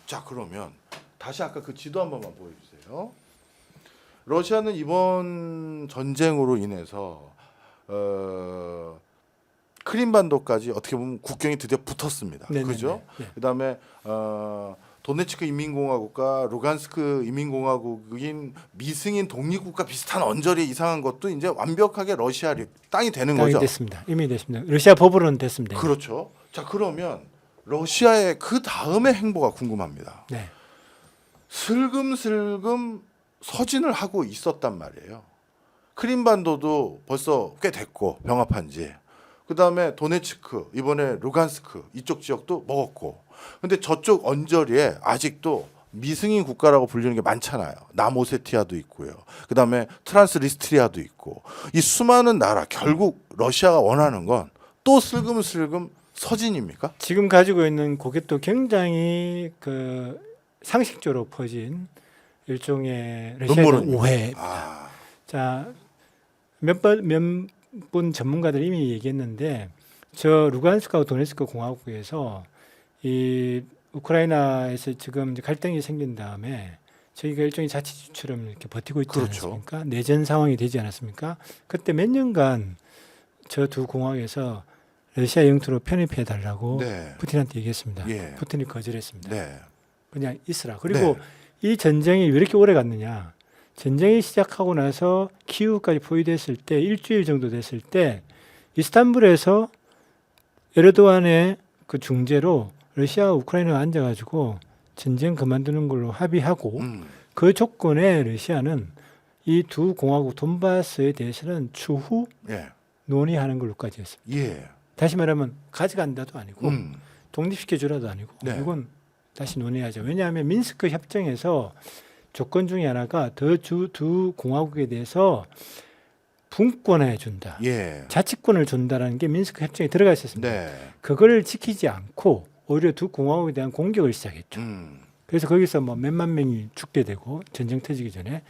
Speaker 1: 자, 그러면 다시 아까 그 지도 한 번만 보여주세요. 러시아는 이번 전쟁으로 인해서 크림반도까지 어떻게 보면 국경이 드디어 붙었습니다. 그죠? 그다음에 도네츠크 인민공화국과 루간스크 인민공화국인 미승인 독립국가 비슷한 언저리 이상한 것도 이제 완벽하게 러시아 땅이 되는 거죠.
Speaker 2: 됐습니다. 이미 됐습니다. 러시아 법으로는 됐습니다.
Speaker 1: 그렇죠. 자, 그러면 러시아의 그 다음의 행보가 궁금합니다. 슬금슬금 서진을 하고 있었단 말이에요. 크림반도도 벌써 꽤 됐고 병합한 지. 그다음에 도네츠크, 이번에 루간스크 이쪽 지역도 먹었고. 근데 저쪽 언저리에 아직도 미승인 국가라고 불리는 게 많잖아요. 남오세티아도 있고요. 그다음에 트란스리스트리아도 있고. 이 수많은 나라 결국 러시아가 원하는 건 또 슬금슬금 서진입니까?
Speaker 2: 지금 가지고 있는 그것도 굉장히 그 상식적으로 퍼진 일종의 러시아의 오해입니다. 자, 몇 분 전문가들이 이미 얘기했는데 저 루간스크하고 도네츠크 공화국에서 이 우크라이나에서 지금 갈등이 생긴 다음에 저희가 일종의 자치주처럼 이렇게 버티고 있지 않습니까? 내전 상황이 되지 않았습니까? 그때 몇 년간 저 두 공화국에서 러시아 영토로 편입해 달라고 푸틴한테 얘기했습니다. 푸틴이 거절했습니다. 그냥 있으라. 그리고 이 전쟁이 왜 이렇게 오래 갔느냐? 전쟁이 시작하고 나서 키우까지 포위됐을 때 일주일 정도 됐을 때 이스탄불에서 에르도안의 그 중재로 러시아와 우크라이나가 앉아가지고 전쟁 그만두는 걸로 합의하고 그 조건에 러시아는 이 두 공화국 돈바스에 대해서는 추후 논의하는 걸로까지 했습니다. 다시 말하면 가져간다도 아니고 독립시켜주라도 아니고 이건 다시 논의하죠. 왜냐하면 민스크 협정에서 조건 중에 하나가 두 공화국에 대해서 분권해 준다. 자치권을 준다라는 게 민스크 협정에 들어가 있었습니다. 그걸 지키지 않고 오히려 두 공화국에 대한 공격을 시작했죠. 그래서 거기서 뭐 몇만 명이 죽게 되고 전쟁 터지기 전에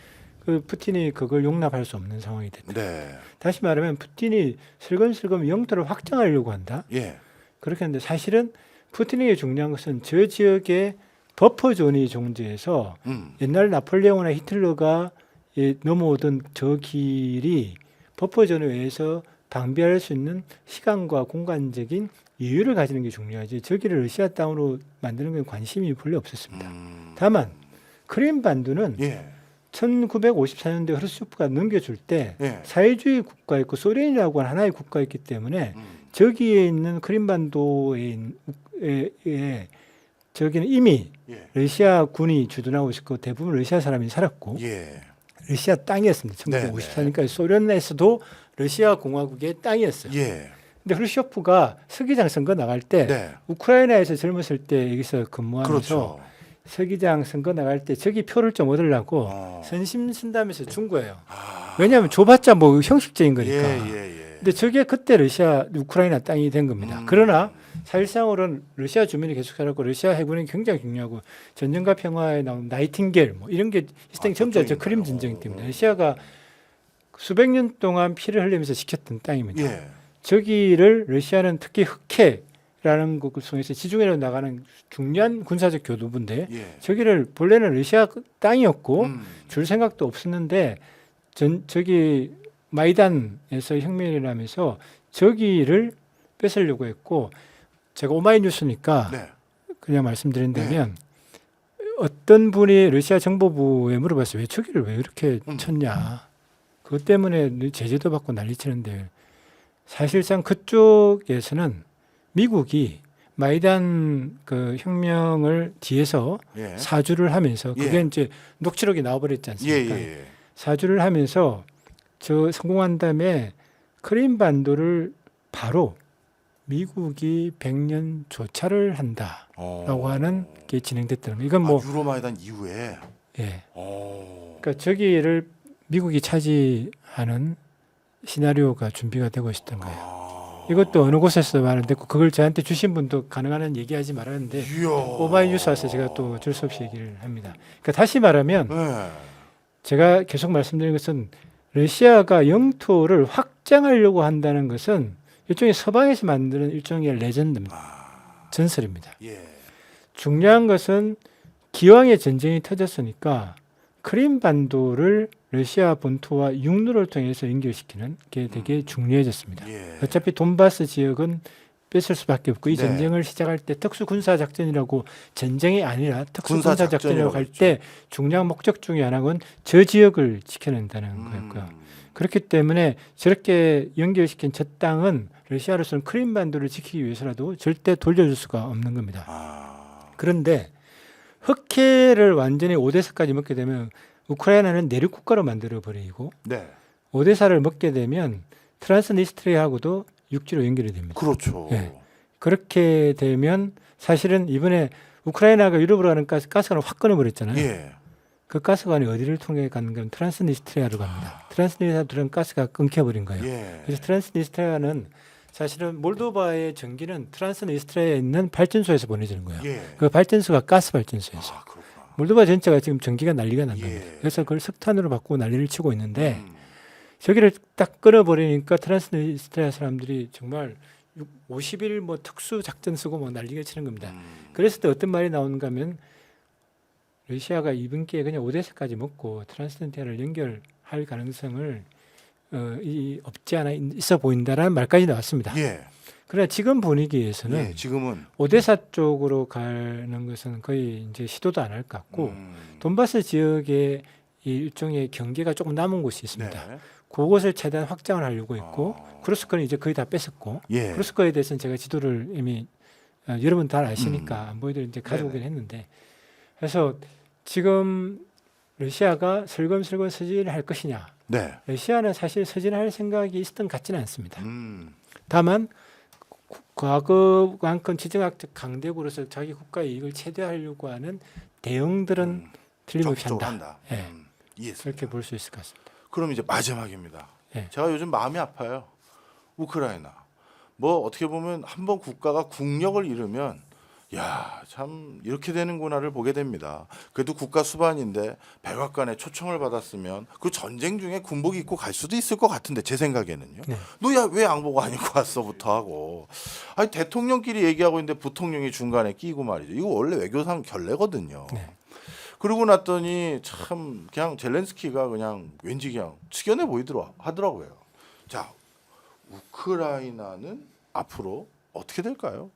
Speaker 2: 그 푸틴이 그걸 용납할 수 없는 상황이 됐다. 다시 말하면 푸틴이 슬금슬금 영토를 확장하려고 한다. 그렇게 하는데 사실은 푸틴에게 중요한 것은 저 지역의 버퍼존이 존재해서 옛날 나폴레옹이나 히틀러가 넘어오던 저 길이 버퍼존에 의해서 방비할 수 있는 시간과 공간적인 여유를 가지는 게 중요하지. 저기를 러시아 땅으로 만드는 건 관심이 별로 없었습니다. 다만 크림 반도는
Speaker 1: 예.
Speaker 2: 1954년대 흐르시초프가 넘겨줄 때
Speaker 1: 예.
Speaker 2: 사회주의 국가였고 소련이라고 하는 하나의 국가였기 때문에 저기에 있는 크림 반도에 저기는 이미
Speaker 1: 예.
Speaker 2: 러시아 군이 주둔하고 있었고 대부분 러시아 사람이 살았고
Speaker 1: 예.
Speaker 2: 러시아 땅이었습니다. 1954년까지 소련에서도 러시아 공화국의 땅이었어요.
Speaker 1: 예.
Speaker 2: 근데 흐르시초프가 서기장 선거 나갈 때
Speaker 1: 네.
Speaker 2: 우크라이나에서 젊었을 때 여기서 근무하면서
Speaker 1: 그렇죠.
Speaker 2: 서기장 선거 나갈 때 저기 표를 좀 얻으려고
Speaker 1: 어.
Speaker 2: 선심 쓴다면서 준 거예요.
Speaker 1: 아.
Speaker 2: 왜냐하면 줘봤자 뭐 형식적인 거니까.
Speaker 1: 예.
Speaker 2: 근데 저게 그때 우크라이나 땅이 된 겁니다. 그러나 사실상으로는 러시아 주민이 계속 살았고 러시아 해군이 굉장히 중요하고 전쟁과 평화에 나온 나이팅게일 뭐 이런 게 있었던 게 전부 다 저 크림 전쟁 때문에 러시아가 수백 년 동안 피를 흘리면서 지켰던 땅입니다.
Speaker 1: 예.
Speaker 2: 저기를 러시아는 특히 흑해라는 곳을 통해서 지중해로 나가는 중요한 군사적 교두부인데
Speaker 1: 예.
Speaker 2: 저기를 본래는 러시아 땅이었고 줄 생각도 없었는데 저기 마이단에서 혁명이 일어나면서 저기를 뺏으려고 했고 제가 오마이뉴스니까
Speaker 1: 네.
Speaker 2: 그냥 말씀드린다면 어떤 분이 러시아 정보부에 물어봤어요. 왜 저기를 왜 이렇게 쳤냐. 그것 때문에 제재도 받고 난리치는데 사실상 그쪽에서는 미국이 마이단 그 혁명을 뒤에서
Speaker 1: 예.
Speaker 2: 사주를 하면서 그게
Speaker 1: 예.
Speaker 2: 이제 녹취록이 나와버렸지 않습니까?
Speaker 1: 예.
Speaker 2: 사주를 하면서 저 성공한 다음에 크림 반도를 바로 미국이 100년 조차를 한다라고 하는 게 진행됐다는 거예요. 이건 뭐
Speaker 1: 유로마이단 이후에.
Speaker 2: 예. 그러니까 저기를 미국이 차지하는 시나리오가 준비가 되고 있었던 거예요. 이것도 어느 곳에서 말했고 그걸 저한테 주신 분도 가능한 한 얘기하지 말았는데
Speaker 1: 이야.
Speaker 2: 오마이뉴스 와서 제가 또 어쩔 수 없이 얘기를 합니다. 그러니까 다시 말하면
Speaker 1: 네.
Speaker 2: 제가 계속 말씀드린 것은 러시아가 영토를 확장하려고 한다는 것은 일종의 서방에서 만드는 일종의 레전드입니다. 전설입니다.
Speaker 1: 예.
Speaker 2: 중요한 것은 기왕의 전쟁이 터졌으니까 크림 반도를 러시아 본토와 육로를 통해서 연결시키는 게 되게 중요해졌습니다.
Speaker 1: 예.
Speaker 2: 어차피 돈바스 지역은 뺏을 수밖에 없고 이
Speaker 1: 네.
Speaker 2: 전쟁을 시작할 때 특수군사작전이라고 전쟁이 아니라
Speaker 1: 군사작전이라고
Speaker 2: 특수군사작전이라고 할 때 중요한 목적 중에 하나는 저 지역을 지켜낸다는 거였고요. 그렇기 때문에 저렇게 연결시킨 저 땅은 러시아로서는 크림 반도를 지키기 위해서라도 절대 돌려줄 수가 없는 겁니다. 그런데 흑해를 완전히 오데사까지 먹게 되면 우크라이나는 내륙 국가로 만들어 버리고
Speaker 1: 네.
Speaker 2: 오데사를 먹게 되면 트란스니스트리아하고도 육지로 연결이 됩니다.
Speaker 1: 그렇죠.
Speaker 2: 예. 그렇게 되면 사실은 이번에 우크라이나가 유럽으로 가는 가스관을 확 끊어버렸잖아요.
Speaker 1: 예.
Speaker 2: 그 가스관이 어디를 통해 가는 건 트란스니스트리아로 갑니다. 트란스니스트리아 들은 가스가 끊겨버린 거예요.
Speaker 1: 예.
Speaker 2: 그래서 트란스니스트리아는 사실은 몰도바의 전기는 트란스니스트리아에 있는 발전소에서 보내지는 거예요.
Speaker 1: 예.
Speaker 2: 그 발전소가 가스 발전소에서.
Speaker 1: 그렇구나.
Speaker 2: 몰도바 전체가 지금 전기가 난리가 난
Speaker 1: 예.
Speaker 2: 겁니다. 그래서 그걸 석탄으로 바꾸고 난리를 치고 있는데 저기를 딱 끊어버리니까 트란스니스트리아 사람들이 정말 50일 뭐 특수 작전 쓰고 뭐 난리가 치는 겁니다. 그랬을 때 어떤 말이 나오는가 하면 러시아가 이번 기회에 그냥 오데사까지 먹고 트란스니스트리아를 연결할 가능성을 없지 않아 있어 보인다라는 말까지 나왔습니다.
Speaker 1: 예.
Speaker 2: 그러나 지금 분위기에서는
Speaker 1: 예. 지금은
Speaker 2: 오데사 쪽으로 가는 것은 거의 이제 시도도 안 할 것 같고 돈바스 지역에 이 일종의 경계가 조금 남은 곳이 있습니다.
Speaker 1: 네.
Speaker 2: 그곳을 최대한 확장을 하려고 했고 크루스크는 이제 거의 다 뺐었고
Speaker 1: 예.
Speaker 2: 크루스크에 대해서는 제가 지도를 이미 여러분 다 아시니까 안 보여드리고 이제 가져오긴
Speaker 1: 네네.
Speaker 2: 했는데 그래서 지금 러시아가 슬금슬금 서진할 것이냐?
Speaker 1: 네.
Speaker 2: 러시아는 사실 서진할 생각이 있었던 것 같지는 않습니다. 다만 과거만큼 지정학적 강대국으로서 자기 국가의 이익을 최대화하려고 하는 대응들은 틀림없이
Speaker 1: 적극적으로
Speaker 2: 한다.
Speaker 1: 한다.
Speaker 2: 예.
Speaker 1: 이해했습니다.
Speaker 2: 그렇게 볼 수 있을 것 같습니다.
Speaker 1: 그럼 이제 마지막입니다.
Speaker 2: 예.
Speaker 1: 제가 요즘 마음이 아파요. 우크라이나. 뭐 어떻게 보면 한번 국가가 국력을 잃으면 야, 참 이렇게 되는구나를 보게 됩니다. 그래도 국가 수반인데 백악관에 초청을 받았으면 그 전쟁 중에 군복 입고 갈 수도 있을 것 같은데 제 생각에는요.
Speaker 2: 네.
Speaker 1: 너야 왜 양복 안 입고 왔어부터 하고. 아니 대통령끼리 얘기하고 있는데 부통령이 중간에 끼고 말이죠. 이거 원래 외교상 결례거든요.
Speaker 2: 네.
Speaker 1: 그러고 났더니 참 그냥 젤렌스키가 그냥 왠지 그냥 숙연해 하더라고요. 자, 우크라이나는 앞으로 어떻게 될까요?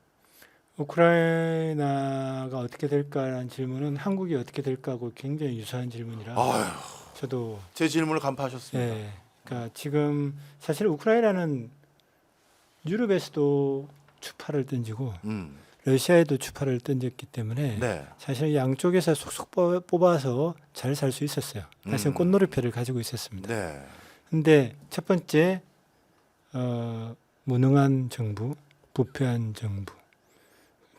Speaker 2: 우크라이나가 어떻게 될까라는 질문은 한국이 어떻게 될까하고 굉장히 유사한 질문이라
Speaker 1: 아유,
Speaker 2: 저도
Speaker 1: 제 질문을 간파하셨습니다.
Speaker 2: 예, 그러니까 지금 사실 우크라이나는 유럽에서도 추파를 던지고 러시아에도 추파를 던졌기 때문에
Speaker 1: 네.
Speaker 2: 사실 양쪽에서 속속 뽑아서 잘 살 수 있었어요. 사실 꽃놀이표를 가지고 있었습니다.
Speaker 1: 네.
Speaker 2: 근데 첫 번째 무능한 정부, 부패한 정부,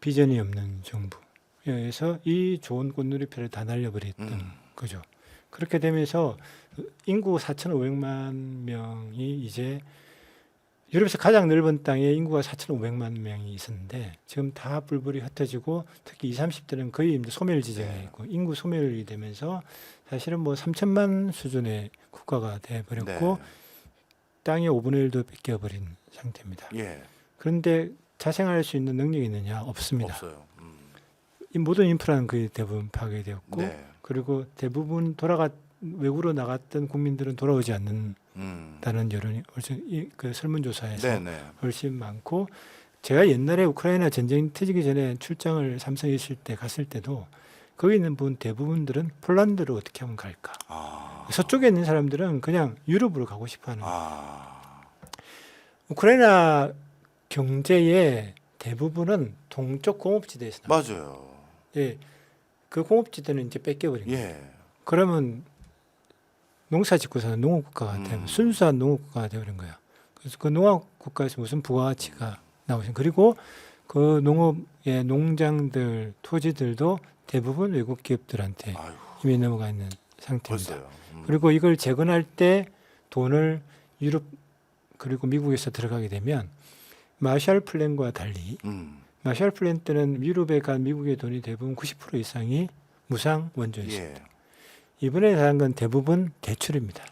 Speaker 2: 비전이 없는 정부에서 이 좋은 꽃놀이표를 다 날려버렸던 거죠. 그렇게 되면서 인구 4,500만 명이 이제 유럽에서 가장 넓은 땅에 인구가 4,500만 명이 있었는데 지금 다 뿔뿔이 흩어지고 특히 20, 30대는 거의 이제 소멸 지점에 있고 인구 소멸이 되면서 사실은 뭐 3천만 수준의 국가가 돼버렸고
Speaker 1: 네.
Speaker 2: 땅의 5분의 1도 뺏겨버린 상태입니다.
Speaker 1: 예.
Speaker 2: 그런데 자생할 수 있는 능력이 있느냐? 없습니다.
Speaker 1: 없어요.
Speaker 2: 이 모든 인프라는 거의 대부분 파괴되었고
Speaker 1: 네.
Speaker 2: 그리고 대부분 외국으로 나갔던 국민들은 돌아오지 않는다는 여론이 훨씬 그 설문조사에서
Speaker 1: 네네.
Speaker 2: 훨씬 많고 제가 옛날에 우크라이나 전쟁 터지기 전에 출장을 삼성에 있을 때 갔을 때도 거기 있는 분 대부분들은 폴란드로 어떻게 하면 갈까? 서쪽에 있는 사람들은 그냥 유럽으로 가고 싶어하는 우크라이나 경제의 대부분은 동쪽 공업지대에서 나와요.
Speaker 1: 맞아요.
Speaker 2: 예, 그 공업지대는 이제 뺏겨버린 거예요.
Speaker 1: 예.
Speaker 2: 그러면 농사 짓고 사는 농업국가가 되면 순수한 농업국가가 되어버린 거야. 그래서 그 농업국가에서 무슨 부가가치가 나오신 그리고 그 농업의 농장들, 토지들도 대부분 외국 기업들한테
Speaker 1: 아유,
Speaker 2: 이미 넘어가 있는 상태입니다.
Speaker 1: 벌써요.
Speaker 2: 그리고 이걸 재건할 때 돈을 유럽 그리고 미국에서 들어가게 되면 마샬 플랜과 달리 마샬 플랜 때는 유럽에 간 미국의 돈이 대부분 90% 이상이 무상 원조였습니다.
Speaker 1: 예.
Speaker 2: 이번에 사는 건 대부분 대출입니다.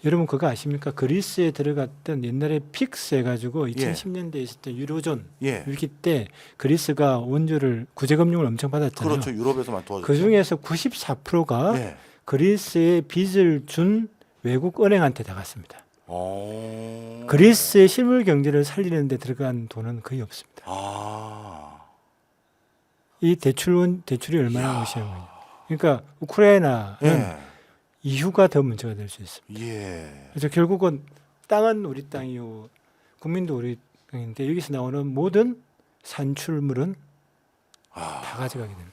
Speaker 2: 여러분 그거 아십니까? 그리스에 들어갔던 옛날에 픽스 해가지고 2010년대에 있었던 유로존
Speaker 1: 예.
Speaker 2: 위기 때 그리스가 원조를 구제금융을 엄청 받았잖아요.
Speaker 1: 그렇죠. 유럽에서만 도와줬죠.
Speaker 2: 그 중에서 94%가
Speaker 1: 예.
Speaker 2: 그리스에 빚을 준 외국 은행한테 다 갔습니다.
Speaker 1: 오.
Speaker 2: 그리스의 실물 경제를 살리는 데 들어간 돈은 거의 없습니다. 이 대출이 얼마나 무시한 거냐. 그러니까 우크라이나는
Speaker 1: 예.
Speaker 2: 이유가 더 문제가 될 수 있습니다.
Speaker 1: 예.
Speaker 2: 그래서 결국은 땅은 우리 땅이요, 국민도 우리 땅인데 여기서 나오는 모든 산출물은 다 가져가게 됩니다.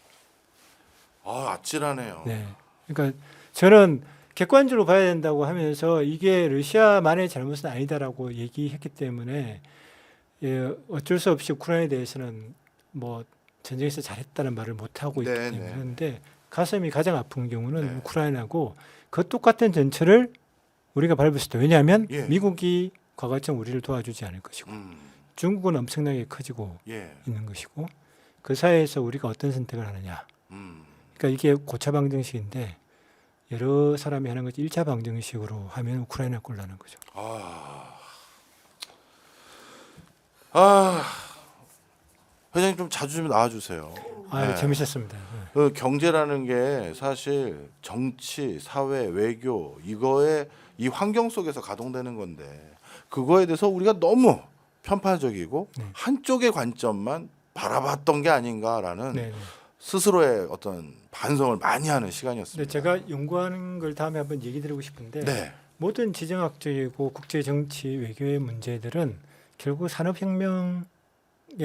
Speaker 1: 아찔하네요.
Speaker 2: 네. 그러니까 저는 객관적으로 봐야 된다고 하면서 이게 러시아만의 잘못은 아니다라고 얘기했기 때문에 어쩔 수 없이 우크라이나에 대해서는 뭐 전쟁에서 잘했다는 말을 못 하고 있기
Speaker 1: 네,
Speaker 2: 때문에
Speaker 1: 네.
Speaker 2: 그런데 가슴이 가장 아픈 경우는
Speaker 1: 네.
Speaker 2: 우크라이나고 그 똑같은 전철을 우리가 밟을 수도 왜냐하면
Speaker 1: 예.
Speaker 2: 미국이 과거처럼 우리를 도와주지 않을 것이고 중국은 엄청나게 커지고
Speaker 1: 예.
Speaker 2: 있는 것이고 그 사이에서 우리가 어떤 선택을 하느냐. 그러니까 이게 고차 방정식인데 여러 사람이 하는 것이 1차 방정식으로 하면 우크라이나 꼴 나는 거죠.
Speaker 1: 회장님 좀 자주 좀 나와주세요. 네.
Speaker 2: 재밌었습니다.
Speaker 1: 그 경제라는 게 사실 정치, 사회, 외교 이거에 이 환경 속에서 가동되는 건데 그거에 대해서 우리가 너무 편파적이고 한쪽의 관점만 바라봤던 게 아닌가라는
Speaker 2: 네.
Speaker 1: 스스로의 어떤 반성을 많이 하는
Speaker 2: 근데
Speaker 1: 시간이었습니다.
Speaker 2: 제가 연구하는 걸 다음에 한번 얘기 드리고 싶은데
Speaker 1: 네.
Speaker 2: 모든 지정학적이고 국제 정치 외교의 문제들은 결국 산업혁명의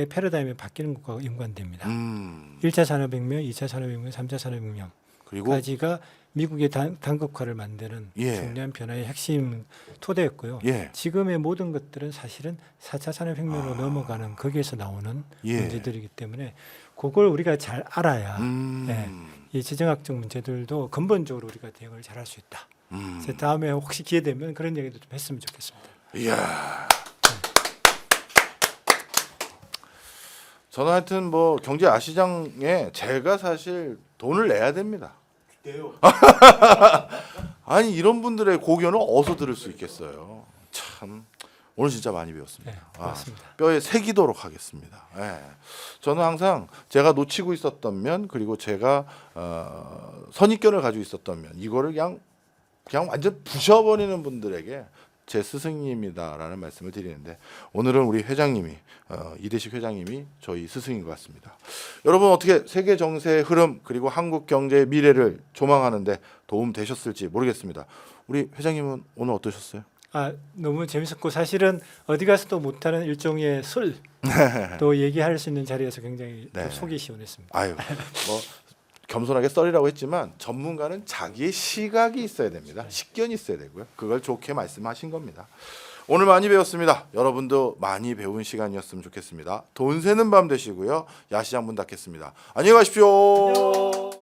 Speaker 2: 패러다임이 바뀌는 것과 연관됩니다. 1차 산업혁명, 2차 산업혁명, 3차 산업혁명
Speaker 1: 그리고
Speaker 2: 까지가 미국의 단극화를 만드는
Speaker 1: 예.
Speaker 2: 중요한 변화의 핵심 토대였고요.
Speaker 1: 예.
Speaker 2: 지금의 모든 것들은 사실은 4차 산업혁명으로 넘어가는 거기에서 나오는
Speaker 1: 예.
Speaker 2: 문제들이기 때문에 그걸 우리가 잘 알아야 네, 이 지정학적 문제들도 근본적으로 우리가 대응을 잘할 수 있다. 그래서 다음에 혹시 기회 되면 그런 얘기도 좀 했으면 좋겠습니다.
Speaker 1: 이야. 저는 하여튼 뭐 경제 야시장에 제가 사실 돈을 내야 됩니다.
Speaker 3: 네요.
Speaker 1: 아니 이런 분들의 고견을 어디서 들을 수 있겠어요. 참 오늘 진짜 많이 배웠습니다.
Speaker 2: 네, 고맙습니다.
Speaker 1: 뼈에 새기도록 하겠습니다. 예. 저는 항상 제가 놓치고 있었던 면 그리고 제가 선입견을 가지고 있었던 면 이거를 그냥 완전 부셔버리는 분들에게 제 스승님이다라는 말씀을 드리는데 오늘은 우리 회장님이 이대식 회장님이 저희 스승인 것 같습니다. 여러분 어떻게 세계 정세의 흐름 그리고 한국 경제의 미래를 조망하는데 도움 되셨을지 모르겠습니다. 우리 회장님은 오늘 어떠셨어요?
Speaker 2: 너무 재밌었고 사실은 어디 가서도 못하는 일종의 술 또 얘기할 수 있는 자리에서 굉장히 또
Speaker 1: 네.
Speaker 2: 속이 시원했습니다.
Speaker 1: 아유 뭐 겸손하게 썰이라고 했지만 전문가는 자기의 시각이 있어야 됩니다. 식견이 있어야 되고요. 그걸 좋게 말씀하신 겁니다. 오늘 많이 배웠습니다. 여러분도 많이 배운 시간이었으면 좋겠습니다. 돈 새는 밤 되시고요. 야시장 문 닫겠습니다. 안녕히 가십시오.
Speaker 2: 안녕.